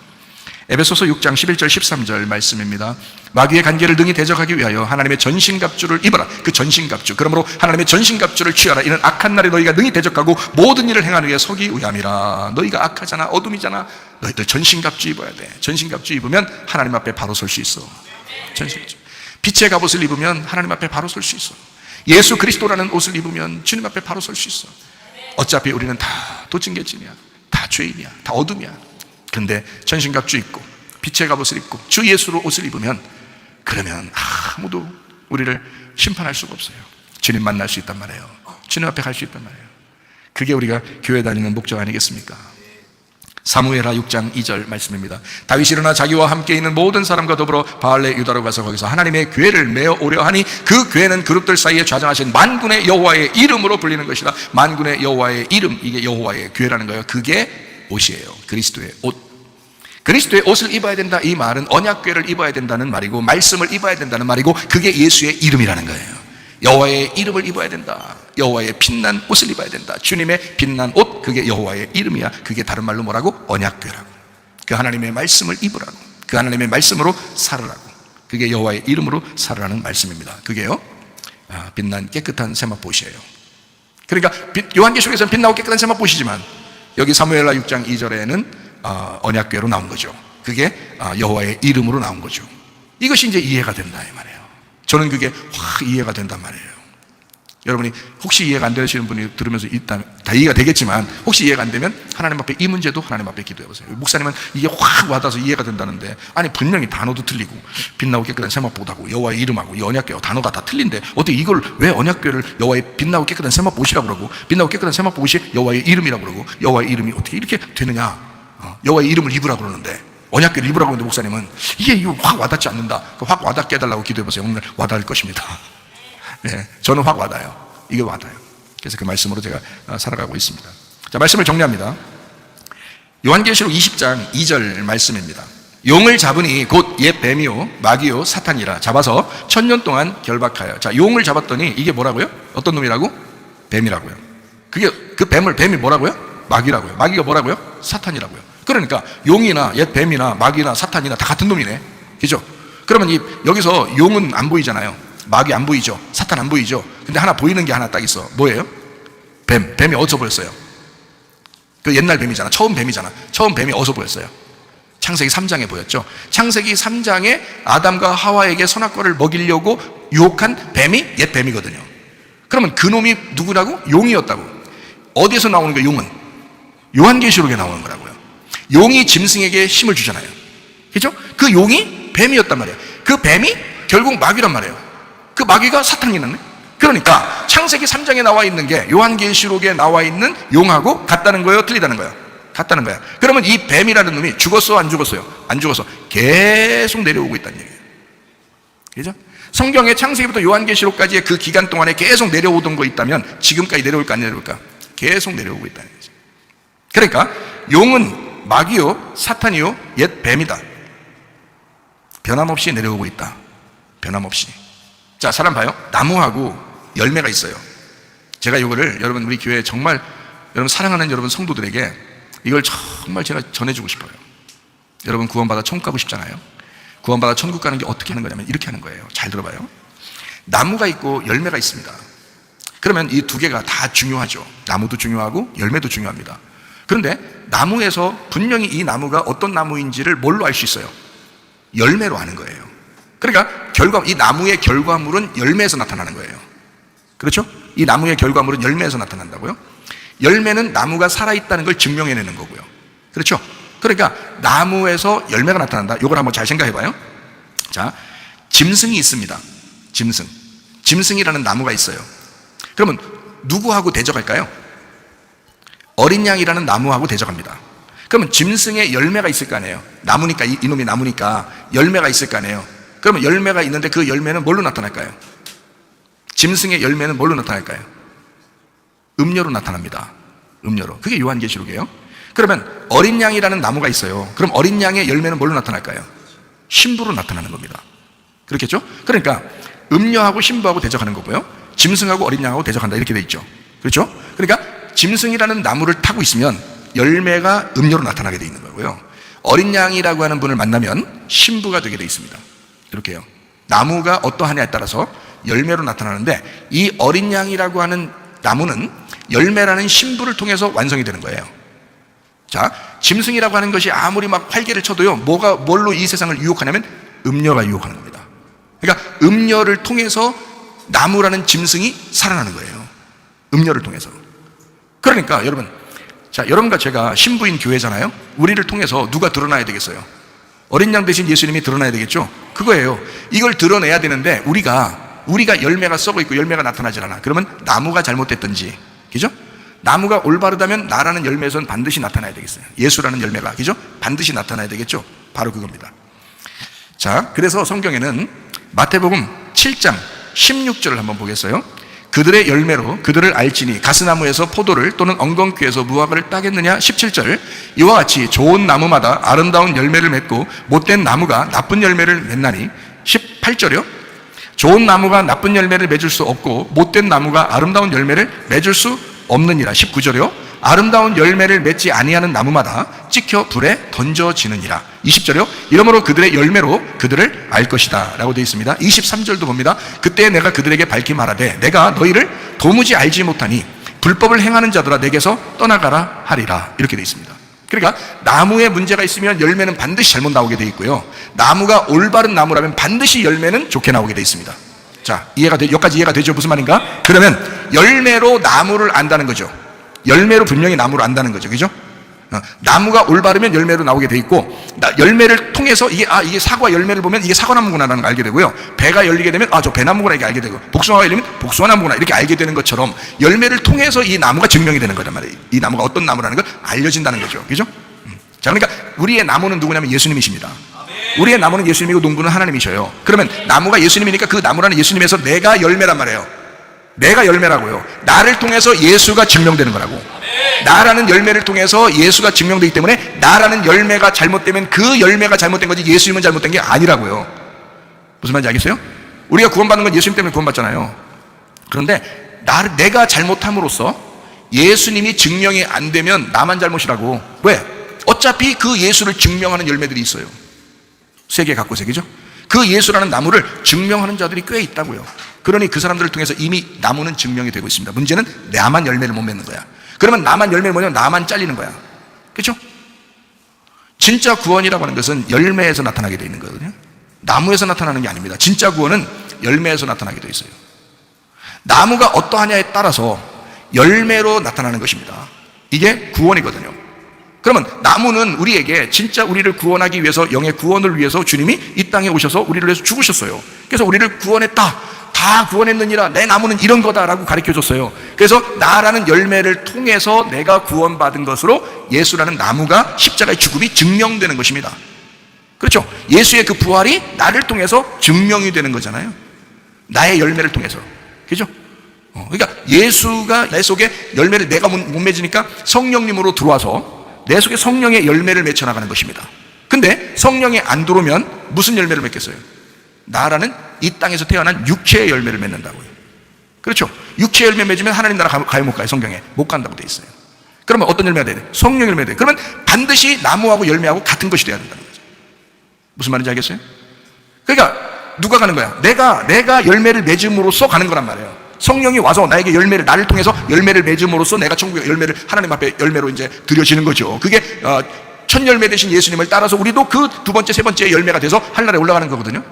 Speaker 1: 에베소서 6장 11절 13절 말씀입니다. 마귀의 관계를 능히 대적하기 위하여 하나님의 전신갑주를 입어라. 그 전신갑주. 그러므로 하나님의 전신갑주를 취하라. 이는 악한 날에 너희가 능히 대적하고 모든 일을 행하는 위해 서기 위함이라. 너희가 악하잖아. 어둠이잖아. 너희들 전신갑주 입어야 돼. 전신갑주 입으면 하나님 앞에 바로 설 수 있어. 전신갑주. 빛의 갑옷을 입으면 하나님 앞에 바로 설 수 있어. 예수 그리스도라는 옷을 입으면 주님 앞에 바로 설 수 있어. 어차피 우리는 다 도찐개찐이야. 다 죄인이야. 다 어둠이야. 근데 전신갑주 입고 빛의 갑옷을 입고 주 예수로 옷을 입으면 그러면 아무도 우리를 심판할 수가 없어요. 주님 만날 수 있단 말이에요. 주님 앞에 갈 수 있단 말이에요. 그게 우리가 교회 다니는 목적 아니겠습니까? 사무엘하 6장 2절 말씀입니다. 다윗이 일어나 자기와 함께 있는 모든 사람과 더불어 바알레 유다로 가서 거기서 하나님의 궤를 메어 오려 하니 그 궤는 그룹들 사이에 좌정하신 만군의 여호와의 이름으로 불리는 것이다. 만군의 여호와의 이름, 이게 여호와의 궤라는 거예요. 그게 옷이에요. 그리스도의 옷. 그리스도의 옷을 입어야 된다. 이 말은 언약궤를 입어야 된다는 말이고 말씀을 입어야 된다는 말이고 그게 예수의 이름이라는 거예요. 여호와의 이름을 입어야 된다. 여호와의 빛난 옷을 입어야 된다. 주님의 빛난 옷, 그게 여호와의 이름이야. 그게 다른 말로 뭐라고? 언약궤라고. 그 하나님의 말씀을 입으라고. 그 하나님의 말씀으로 살으라고. 그게 여호와의 이름으로 살으라는 말씀입니다. 그게요 빛난 깨끗한 세마포시예요. 그러니까 요한계시록에서는 빛나고 깨끗한 세마포시지만 여기 사무엘하 6장 2절에는 언약궤로 나온 거죠. 그게 여호와의 이름으로 나온 거죠. 이것이 이제 이해가 된다 이 말이에요. 저는 그게 확 이해가 된단 말이에요. 여러분이 혹시 이해가 안 되시는 분이 들으면서 일단 다 이해가 되겠지만 혹시 이해가 안 되면 하나님 앞에 이 문제도 하나님 앞에 기도해 보세요. 목사님은 이게 확 와닿아서 이해가 된다는데 아니 분명히 단어도 틀리고 빛나고 깨끗한 세마포하고 여호와의 이름하고 이 언약궤 단어가 다 틀린데 어떻게 이걸 왜 언약궤를 여호와의 빛나고 깨끗한 세마포시라고 그러고 빛나고 깨끗한 세마포시 여호와의 이름이라고 그러고 여호와의 이름이 어떻게 이렇게 되느냐. 여호와의 이름을 입으라고 그러는데 언약궤를 입으라고 하는데 목사님은 이게 확 와닿지 않는다. 확 와닿게 해달라고 기도해 보세요. 오늘 와닿을 것입니다. 네, 저는 확 와닿아요. 이게 와닿아요. 그래서 그 말씀으로 제가 살아가고 있습니다. 자, 말씀을 정리합니다. 요한계시록 20장 2절 말씀입니다. 용을 잡으니 곧 옛 뱀이요 마귀요 사탄이라 잡아서 1000년 동안 결박하여. 자, 용을 잡았더니 이게 뭐라고요? 어떤 놈이라고? 뱀이라고요. 그게 그 뱀이 뭐라고요? 마귀라고요. 마귀가 뭐라고요? 사탄이라고요. 그러니까 용이나 옛 뱀이나 마귀나 사탄이나 다 같은 놈이네. 그죠? 그러면 여기서 용은 안 보이잖아요. 마귀 안 보이죠. 사탄 안 보이죠. 근데 하나 보이는 게 하나 딱 있어. 뭐예요? 뱀이 어디서 보였어요? 그 옛날 뱀이잖아. 처음 뱀이잖아. 처음 뱀이 어디서 보였어요? 창세기 3장에 보였죠. 창세기 3장에 아담과 하와에게 선악과를 먹이려고 유혹한 뱀이 옛 뱀이거든요. 그러면 그 놈이 누구라고? 용이었다고. 어디에서 나오는 거예요? 용은 요한계시록에 나오는 거라고요. 용이 짐승에게 힘을 주잖아요. 그죠? 그 용이 뱀이었단 말이에요. 그 뱀이 결국 마귀란 말이에요. 그 마귀가 사탄이네. 그러니까 창세기 3장에 나와 있는 게 요한계시록에 나와 있는 용하고 같다는 거예요? 틀리다는 거예요? 같다는 거예요. 그러면 이 뱀이라는 놈이 죽었어? 안 죽었어요? 안 죽었어. 계속 내려오고 있다는 얘기예요. 그죠? 성경의 창세기부터 요한계시록까지의 그 기간 동안에 계속 내려오던 거 있다면 지금까지 내려올까 안 내려올까? 계속 내려오고 있다는 거죠. 그러니까 용은 마귀요 사탄이요 옛 뱀이다. 변함없이 내려오고 있다. 변함없이. 자, 사람 봐요. 나무하고 열매가 있어요. 제가 이거를 여러분 우리 교회 정말 여러분 사랑하는 여러분 성도들에게 이걸 정말 제가 전해주고 싶어요. 여러분 구원받아 천국 가고 싶잖아요. 구원받아 천국 가는 게 어떻게 하는 거냐면 이렇게 하는 거예요. 잘 들어봐요. 나무가 있고 열매가 있습니다. 그러면 이 두 개가 다 중요하죠. 나무도 중요하고 열매도 중요합니다. 그런데 나무에서 분명히 이 나무가 어떤 나무인지를 뭘로 알 수 있어요? 열매로 아는 거예요. 그러니까 이 나무의 결과물은 열매에서 나타나는 거예요. 그렇죠? 이 나무의 결과물은 열매에서 나타난다고요? 열매는 나무가 살아있다는 걸 증명해내는 거고요. 그렇죠? 그러니까 나무에서 열매가 나타난다. 이걸 한번 잘 생각해 봐요. 자, 짐승이 있습니다. 짐승이라는 나무가 있어요. 그러면 누구하고 대적할까요? 어린 양이라는 나무하고 대적합니다. 그러면 짐승의 열매가 있을 거 아니에요. 나무니까, 이놈이 나무니까 열매가 있을 거 아니에요. 그러면 열매가 있는데 그 열매는 뭘로 나타날까요? 짐승의 열매는 뭘로 나타날까요? 음료로 나타납니다. 음료로. 그게 요한계시록이에요. 그러면 어린 양이라는 나무가 있어요. 그럼 어린 양의 열매는 뭘로 나타날까요? 신부로 나타나는 겁니다. 그렇겠죠? 그러니까 음료하고 신부하고 대적하는 거고요. 짐승하고 어린 양하고 대적한다 이렇게 돼 있죠. 그렇죠? 그러니까 짐승이라는 나무를 타고 있으면 열매가 음료로 나타나게 돼 있는 거고요. 어린 양이라고 하는 분을 만나면 신부가 되게 돼 있습니다. 이렇게요. 나무가 어떠하냐에 따라서 열매로 나타나는데 이 어린 양이라고 하는 나무는 열매라는 신부를 통해서 완성이 되는 거예요. 자, 짐승이라고 하는 것이 아무리 막 활개를 쳐도요, 뭘로 이 세상을 유혹하냐면 음료가 유혹하는 겁니다. 그러니까 음료를 통해서 나무라는 짐승이 살아나는 거예요. 음료를 통해서. 그러니까 여러분, 자, 여러분과 제가 신부인 교회잖아요. 우리를 통해서 누가 드러나야 되겠어요? 어린 양 대신 예수님이 드러나야 되겠죠? 그거예요. 이걸 드러내야 되는데 우리가 열매가 썩어 있고 열매가 나타나질 않아. 그러면 나무가 잘못됐든지, 그죠? 나무가 올바르다면 나라는 열매에서는 반드시 나타나야 되겠어요. 예수라는 열매가, 그죠? 반드시 나타나야 되겠죠? 바로 그겁니다. 자, 그래서 성경에는 마태복음 7장 16절을 한번 보겠어요. 그들의 열매로 그들을 알지니 가스나무에서 포도를 또는 엉겅퀴에서 무화과를 따겠느냐. 17절, 이와 같이 좋은 나무마다 아름다운 열매를 맺고 못된 나무가 나쁜 열매를 맺나니. 18절이요, 좋은 나무가 나쁜 열매를 맺을 수 없고 못된 나무가 아름다운 열매를 맺을 수 없느니라. 19절이요, 아름다운 열매를 맺지 아니하는 나무마다 찍혀 불에 던져지느니라. 20절이요, 이러므로 그들의 열매로 그들을 알 것이다 라고 되어 있습니다. 23절도 봅니다. 그때 내가 그들에게 밝히 말하되 내가 너희를 도무지 알지 못하니 불법을 행하는 자들아 내게서 떠나가라 하리라. 이렇게 되어 있습니다. 그러니까 나무에 문제가 있으면 열매는 반드시 잘못 나오게 되어 있고요, 나무가 올바른 나무라면 반드시 열매는 좋게 나오게 되어 있습니다. 자, 여기까지 이해가 되죠? 무슨 말인가? 그러면 열매로 나무를 안다는 거죠. 열매로 분명히 나무를 안다는 거죠. 그죠? 나무가 올바르면 열매로 나오게 돼 있고, 열매를 통해서 이게 사과 열매를 보면 이게 사과나무구나라는 걸 알게 되고요, 배가 열리게 되면 저 배나무구나 이렇게 알게 되고, 복숭아가 열리면 복숭아나무구나 이렇게 알게 되는 것처럼 열매를 통해서 이 나무가 증명이 되는 거란 말이에요. 이 나무가 어떤 나무라는 걸 알려진다는 거죠. 그죠? 자, 그러니까 우리의 나무는 누구냐면 예수님이십니다. 우리의 나무는 예수님이고 농부는 하나님이셔요. 그러면 나무가 예수님이니까 그 나무라는 예수님에서 내가 열매란 말이에요. 내가 열매라고요. 나를 통해서 예수가 증명되는 거라고. 나라는 열매를 통해서 예수가 증명되기 때문에 나라는 열매가 잘못되면 그 열매가 잘못된 거지 예수님은 잘못된 게 아니라고요. 무슨 말인지 알겠어요? 우리가 구원받는 건 예수님 때문에 구원받잖아요. 그런데 내가 잘못함으로써 예수님이 증명이 안 되면 나만 잘못이라고. 왜? 어차피 그 예수를 증명하는 열매들이 있어요. 세계 각곳에, 그죠? 그 예수라는 나무를 증명하는 자들이 꽤 있다고요. 그러니 그 사람들을 통해서 이미 나무는 증명이 되고 있습니다. 문제는 나만 열매를 못 맺는 거야. 그러면 나만 열매를 뭐냐면 나만 잘리는 거야. 그렇죠? 진짜 구원이라고 하는 것은 열매에서 나타나게 되어 있는 거거든요. 나무에서 나타나는 게 아닙니다. 진짜 구원은 열매에서 나타나게 되어 있어요. 나무가 어떠하냐에 따라서 열매로 나타나는 것입니다. 이게 구원이거든요. 그러면 나무는 우리에게 진짜 우리를 구원하기 위해서, 영의 구원을 위해서 주님이 이 땅에 오셔서 우리를 위해서 죽으셨어요. 그래서 우리를 구원했다, 다 구원했느니라, 내 나무는 이런 거다라고 가르쳐줬어요. 그래서 나라는 열매를 통해서 내가 구원받은 것으로 예수라는 나무가 십자가의 죽음이 증명되는 것입니다. 그렇죠? 예수의 그 부활이 나를 통해서 증명이 되는 거잖아요. 나의 열매를 통해서. 그죠? 그러니까 예수가 내 속에 열매를 내가 못 맺으니까 성령님으로 들어와서 내 속에 성령의 열매를 맺혀나가는 것입니다. 근데 성령이 안 들어오면 무슨 열매를 맺겠어요? 나라는 이 땅에서 태어난 육체의 열매를 맺는다고요. 그렇죠? 육체의 열매 맺으면 하나님 나라 가요 못 가요? 성경에 못 간다고 돼 있어요. 그러면 어떤 열매가 돼야 돼? 성령 열매가 돼요. 그러면 반드시 나무하고 열매하고 같은 것이 돼야 된다는 거죠. 무슨 말인지 알겠어요? 그러니까 누가 가는 거야? 내가 열매를 맺음으로써 가는 거란 말이에요. 성령이 와서 나에게 열매를, 나를 통해서 열매를 맺음으로써 내가 천국의 열매를 하나님 앞에 열매로 이제 드려지는 거죠. 그게 첫 열매 되신 예수님을 따라서 우리도 그 두 번째, 세 번째 열매가 돼서 하늘나라에 올라가는 거거든요.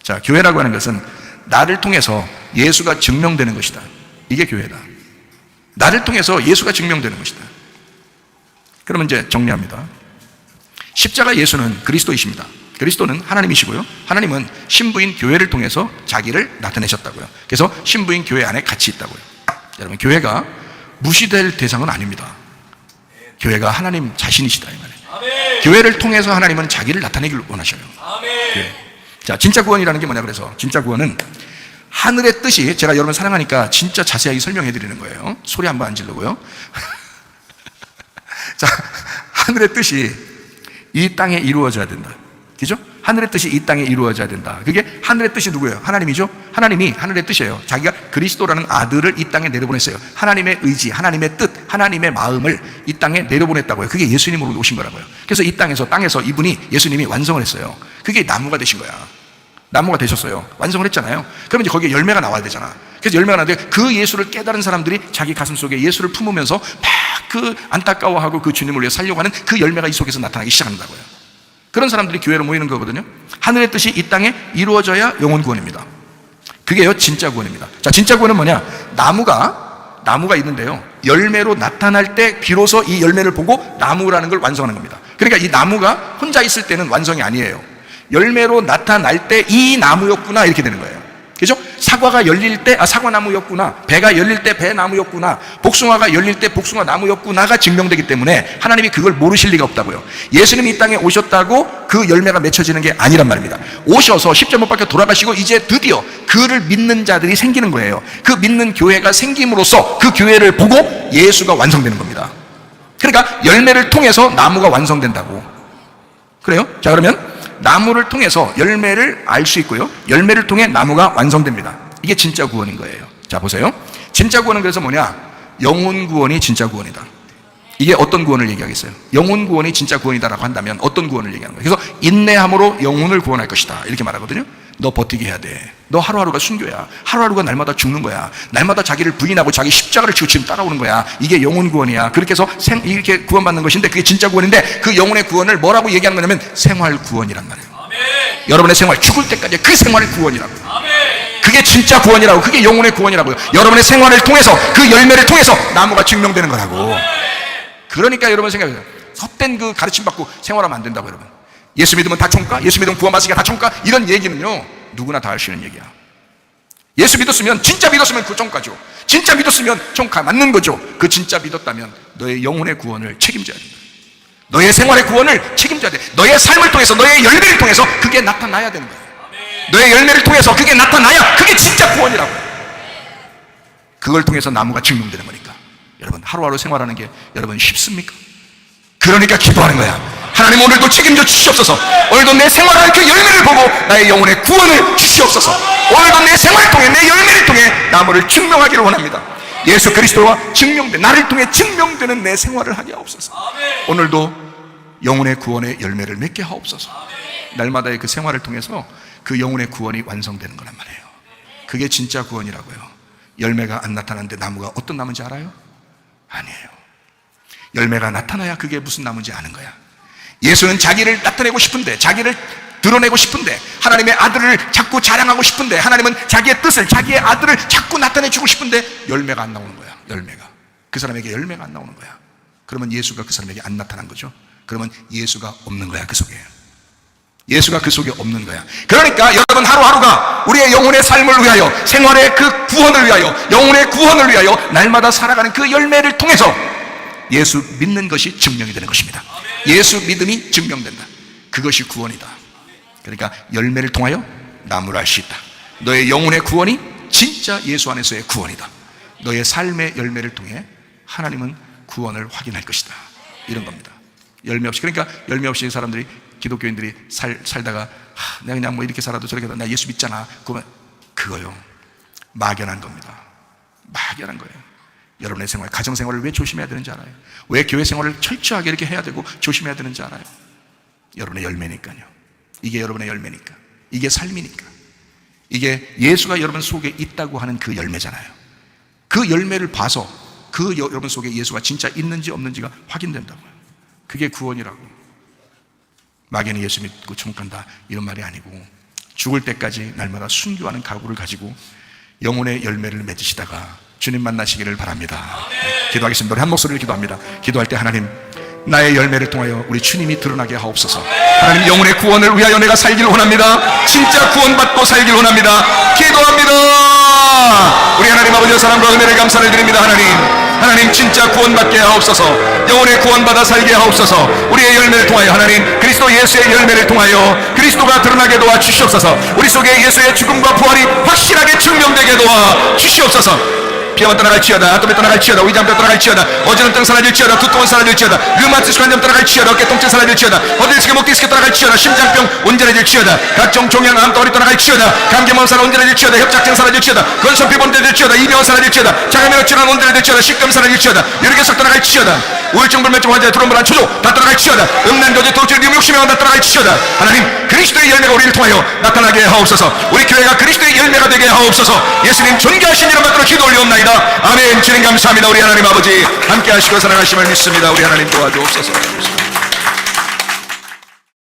Speaker 1: 자, 교회라고 하는 것은 나를 통해서 예수가 증명되는 것이다. 이게 교회다. 나를 통해서 예수가 증명되는 것이다. 그러면 이제 정리합니다. 십자가 예수는 그리스도이십니다. 그리스도는 하나님이시고요, 하나님은 신부인 교회를 통해서 자기를 나타내셨다고요. 그래서 신부인 교회 안에 같이 있다고요. 여러분, 교회가 무시될 대상은 아닙니다. 교회가 하나님 자신이시다 이 말이에요. 교회를 통해서 하나님은 자기를 나타내기를 원하셔요. 네. 자, 진짜 구원이라는 게 뭐냐, 그래서 진짜 구원은 하늘의 뜻이, 제가 여러분 사랑하니까 진짜 자세하게 설명해 드리는 거예요. 소리 한번 안 지르고요. 자, 하늘의 뜻이 이 땅에 이루어져야 된다. 그죠? 하늘의 뜻이 이 땅에 이루어져야 된다. 그게 하늘의 뜻이 누구예요? 하나님이죠? 하나님이 하늘의 뜻이에요. 자기가 그리스도라는 아들을 이 땅에 내려보냈어요. 하나님의 의지, 하나님의 뜻, 하나님의 마음을 이 땅에 내려보냈다고요. 그게 예수님으로 오신 거라고요. 그래서 이 땅에서 이분이, 예수님이 완성을 했어요. 그게 나무가 되신 거야. 나무가 되셨어요. 완성을 했잖아요. 그럼 이제 거기에 열매가 나와야 되잖아. 그래서 열매가 나는데 그 예수를 깨달은 사람들이 자기 가슴 속에 예수를 품으면서 막 그 안타까워하고 그 주님을 위해 살려고 하는 그 열매가 이 속에서 나타나기 시작한다고요. 그런 사람들이 교회로 모이는 거거든요. 하늘의 뜻이 이 땅에 이루어져야 영혼 구원입니다. 그게요, 진짜 구원입니다. 자, 진짜 구원은 뭐냐? 나무가 있는데요, 열매로 나타날 때 비로소 이 열매를 보고 나무라는 걸 완성하는 겁니다. 그러니까 이 나무가 혼자 있을 때는 완성이 아니에요. 열매로 나타날 때 이 나무였구나, 이렇게 되는 거예요. 그죠? 사과가 열릴 때 사과나무였구나, 배가 열릴 때 배나무였구나, 복숭아가 열릴 때 복숭아나무였구나가 증명되기 때문에 하나님이 그걸 모르실 리가 없다고요. 예수님이 이 땅에 오셨다고 그 열매가 맺혀지는 게 아니란 말입니다. 오셔서 십자가 못 박혀 돌아가시고 이제 드디어 그를 믿는 자들이 생기는 거예요. 그 믿는 교회가 생김으로써 그 교회를 보고 예수가 완성되는 겁니다. 그러니까 열매를 통해서 나무가 완성된다고. 그래요? 자, 그러면 나무를 통해서 열매를 알 수 있고요, 열매를 통해 나무가 완성됩니다. 이게 진짜 구원인 거예요. 자, 보세요. 진짜 구원은 그래서 뭐냐? 영혼 구원이 진짜 구원이다. 이게 어떤 구원을 얘기하겠어요? 영혼 구원이 진짜 구원이다라고 한다면 어떤 구원을 얘기하는 거예요? 그래서 인내함으로 영혼을 구원할 것이다, 이렇게 말하거든요. 너 버티게 해야 돼. 너 하루하루가 순교야. 하루하루가 날마다 죽는 거야. 날마다 자기를 부인하고 자기 십자가를 지고 지금 따라오는 거야. 이게 영혼 구원이야. 그렇게 해서 이렇게 구원받는 것인데, 그게 진짜 구원인데, 그 영혼의 구원을 뭐라고 얘기하는 거냐면 생활 구원이란 말이에요. 아멘. 여러분의 생활, 죽을 때까지 그 생활 구원이라고. 아멘. 그게 진짜 구원이라고. 그게 영혼의 구원이라고요. 여러분의 생활을 통해서, 그 열매를 통해서 나무가 증명되는 거라고. 아멘. 그러니까 여러분 생각해요. 헛된 그 가르침 받고 생활하면 안 된다고. 여러분, 예수 믿으면 다 총까? 예수 믿으면 구원받으니까 다 총까? 이런 얘기는요, 누구나 다 할 수 있는 얘기야. 예수 믿었으면, 진짜 믿었으면 그 총까죠. 진짜 믿었으면 총까 맞는 거죠. 그 진짜 믿었다면 너의 영혼의 구원을 책임져야 된다. 너의 생활의 구원을 책임져야 돼. 너의 삶을 통해서, 너의 열매를 통해서 그게 나타나야 되는 거야. 너의 열매를 통해서 그게 나타나야 그게 진짜 구원이라고. 그걸 통해서 나무가 증명되는 거니까. 여러분, 하루하루 생활하는 게 여러분 쉽습니까? 그러니까 기도하는 거야. 하나님, 오늘도 책임져 주시옵소서. 오늘도 내 생활할 그 열매를 보고 나의 영혼의 구원을 주시옵소서. 오늘도 내 생활을 통해, 내 열매를 통해 나무를 증명하기를 원합니다. 예수 그리스도와 증명된, 나를 통해 증명되는 내 생활을 하게 하옵소서. 오늘도 영혼의 구원의 열매를 맺게 하옵소서. 날마다의 그 생활을 통해서 그 영혼의 구원이 완성되는 거란 말이에요. 그게 진짜 구원이라고요. 열매가 안 나타나는데 나무가 어떤 나무인지 알아요? 아니에요. 열매가 나타나야 그게 무슨 나무인지 아는 거야. 예수는 자기를 나타내고 싶은데, 자기를 드러내고 싶은데, 하나님의 아들을 자꾸 자랑하고 싶은데, 하나님은 자기의 뜻을, 자기의 아들을 자꾸 나타내주고 싶은데 열매가 안 나오는 거야. 열매가, 그 사람에게 열매가 안 나오는 거야. 그러면 예수가 그 사람에게 안 나타난 거죠. 그러면 예수가 없는 거야. 그 속에 예수가 그 속에 없는 거야. 그러니까 여러분, 하루하루가 우리의 영혼의 삶을 위하여, 생활의 그 구원을 위하여, 영혼의 구원을 위하여 날마다 살아가는 그 열매를 통해서 예수 믿는 것이 증명이 되는 것입니다. 예수 믿음이 증명된다. 그것이 구원이다. 그러니까 열매를 통하여 나무를 알 수 있다. 너의 영혼의 구원이 진짜 예수 안에서의 구원이다. 너의 삶의 열매를 통해 하나님은 구원을 확인할 것이다. 이런 겁니다. 열매 없이, 그러니까 열매 없이 사람들이, 기독교인들이 살다가 내가 그냥 뭐 이렇게 살아도 저렇게 나 예수 믿잖아, 그러면 그거요, 막연한 겁니다. 막연한 거예요. 여러분의 생활, 가정생활을 왜 조심해야 되는지 알아요? 왜 교회 생활을 철저하게 이렇게 해야 되고 조심해야 되는지 알아요? 여러분의 열매니까요. 이게 여러분의 열매니까. 이게 삶이니까. 이게 예수가 여러분 속에 있다고 하는 그 열매잖아요. 그 열매를 봐서 그 여러분 속에 예수가 진짜 있는지 없는지가 확인된다고요. 그게 구원이라고. 막연히 예수 믿고 천국 간다 이런 말이 아니고, 죽을 때까지 날마다 순교하는 각오를 가지고 영혼의 열매를 맺으시다가 주님 만나시기를 바랍니다. 기도하겠습니다. 우리 한 목소리를 기도합니다. 기도할 때 하나님, 나의 열매를 통하여 우리 주님이 드러나게 하옵소서. 하나님, 영혼의 구원을 위하여 내가 살기를 원합니다. 진짜 구원받고 살기를 원합니다. 기도합니다. 우리 하나님 아버지의 사랑과 은혜를 감사를 드립니다. 하나님 진짜 구원받게 하옵소서. 영혼의 구원받아 살게 하옵소서. 우리의 열매를 통하여 하나님 그리스도 예수의 열매를 통하여 그리스도가 드러나게 도와 주시옵소서. 우리 속에 예수의 죽음과 부활이 확실하게 증명되게 도와 주시옵소서. 비염 떠나갈지어다, 아토피 떠나갈지어다, 위장병 떠나갈지어다, 어지럼증 사라질지어다, 두통은 사라질지어다, 류마티스 관염 떠나갈지어다, 어깨통증 사라질지어다, 어디스게 목디스게 떠나갈지어다, 심장병 온전해질지어다, 각종 종양 암덩어리 떠나갈지어다, 감기몸살 온전해질지어다, 협착증 사라질지어다, 건선피 온전해질지어다, 이병 사라질지어다, 자가면역 질환 온전해질지어다, 식감 사라질지어다, 유리개석 떠나갈지어다, 우울증 불면증 환자의 두런불안 초조 다 떠나갈지어다, 음란조직 도질 미용 욕심병 다 떠나갈지어다. 하나님 그리스도의 열매가 우리를 통하여 나타나게 하옵소서. 우리 교회가 그리스도의 열매가 되게 하옵소서. 예수님 존귀하신 이름 받들어 기도 올리옵나이다. 아멘. 주님 감사합니다. 우리 하나님 아버지 함께 하시고 사랑하심을 믿습니다. 우리 하나님 도와주옵소서.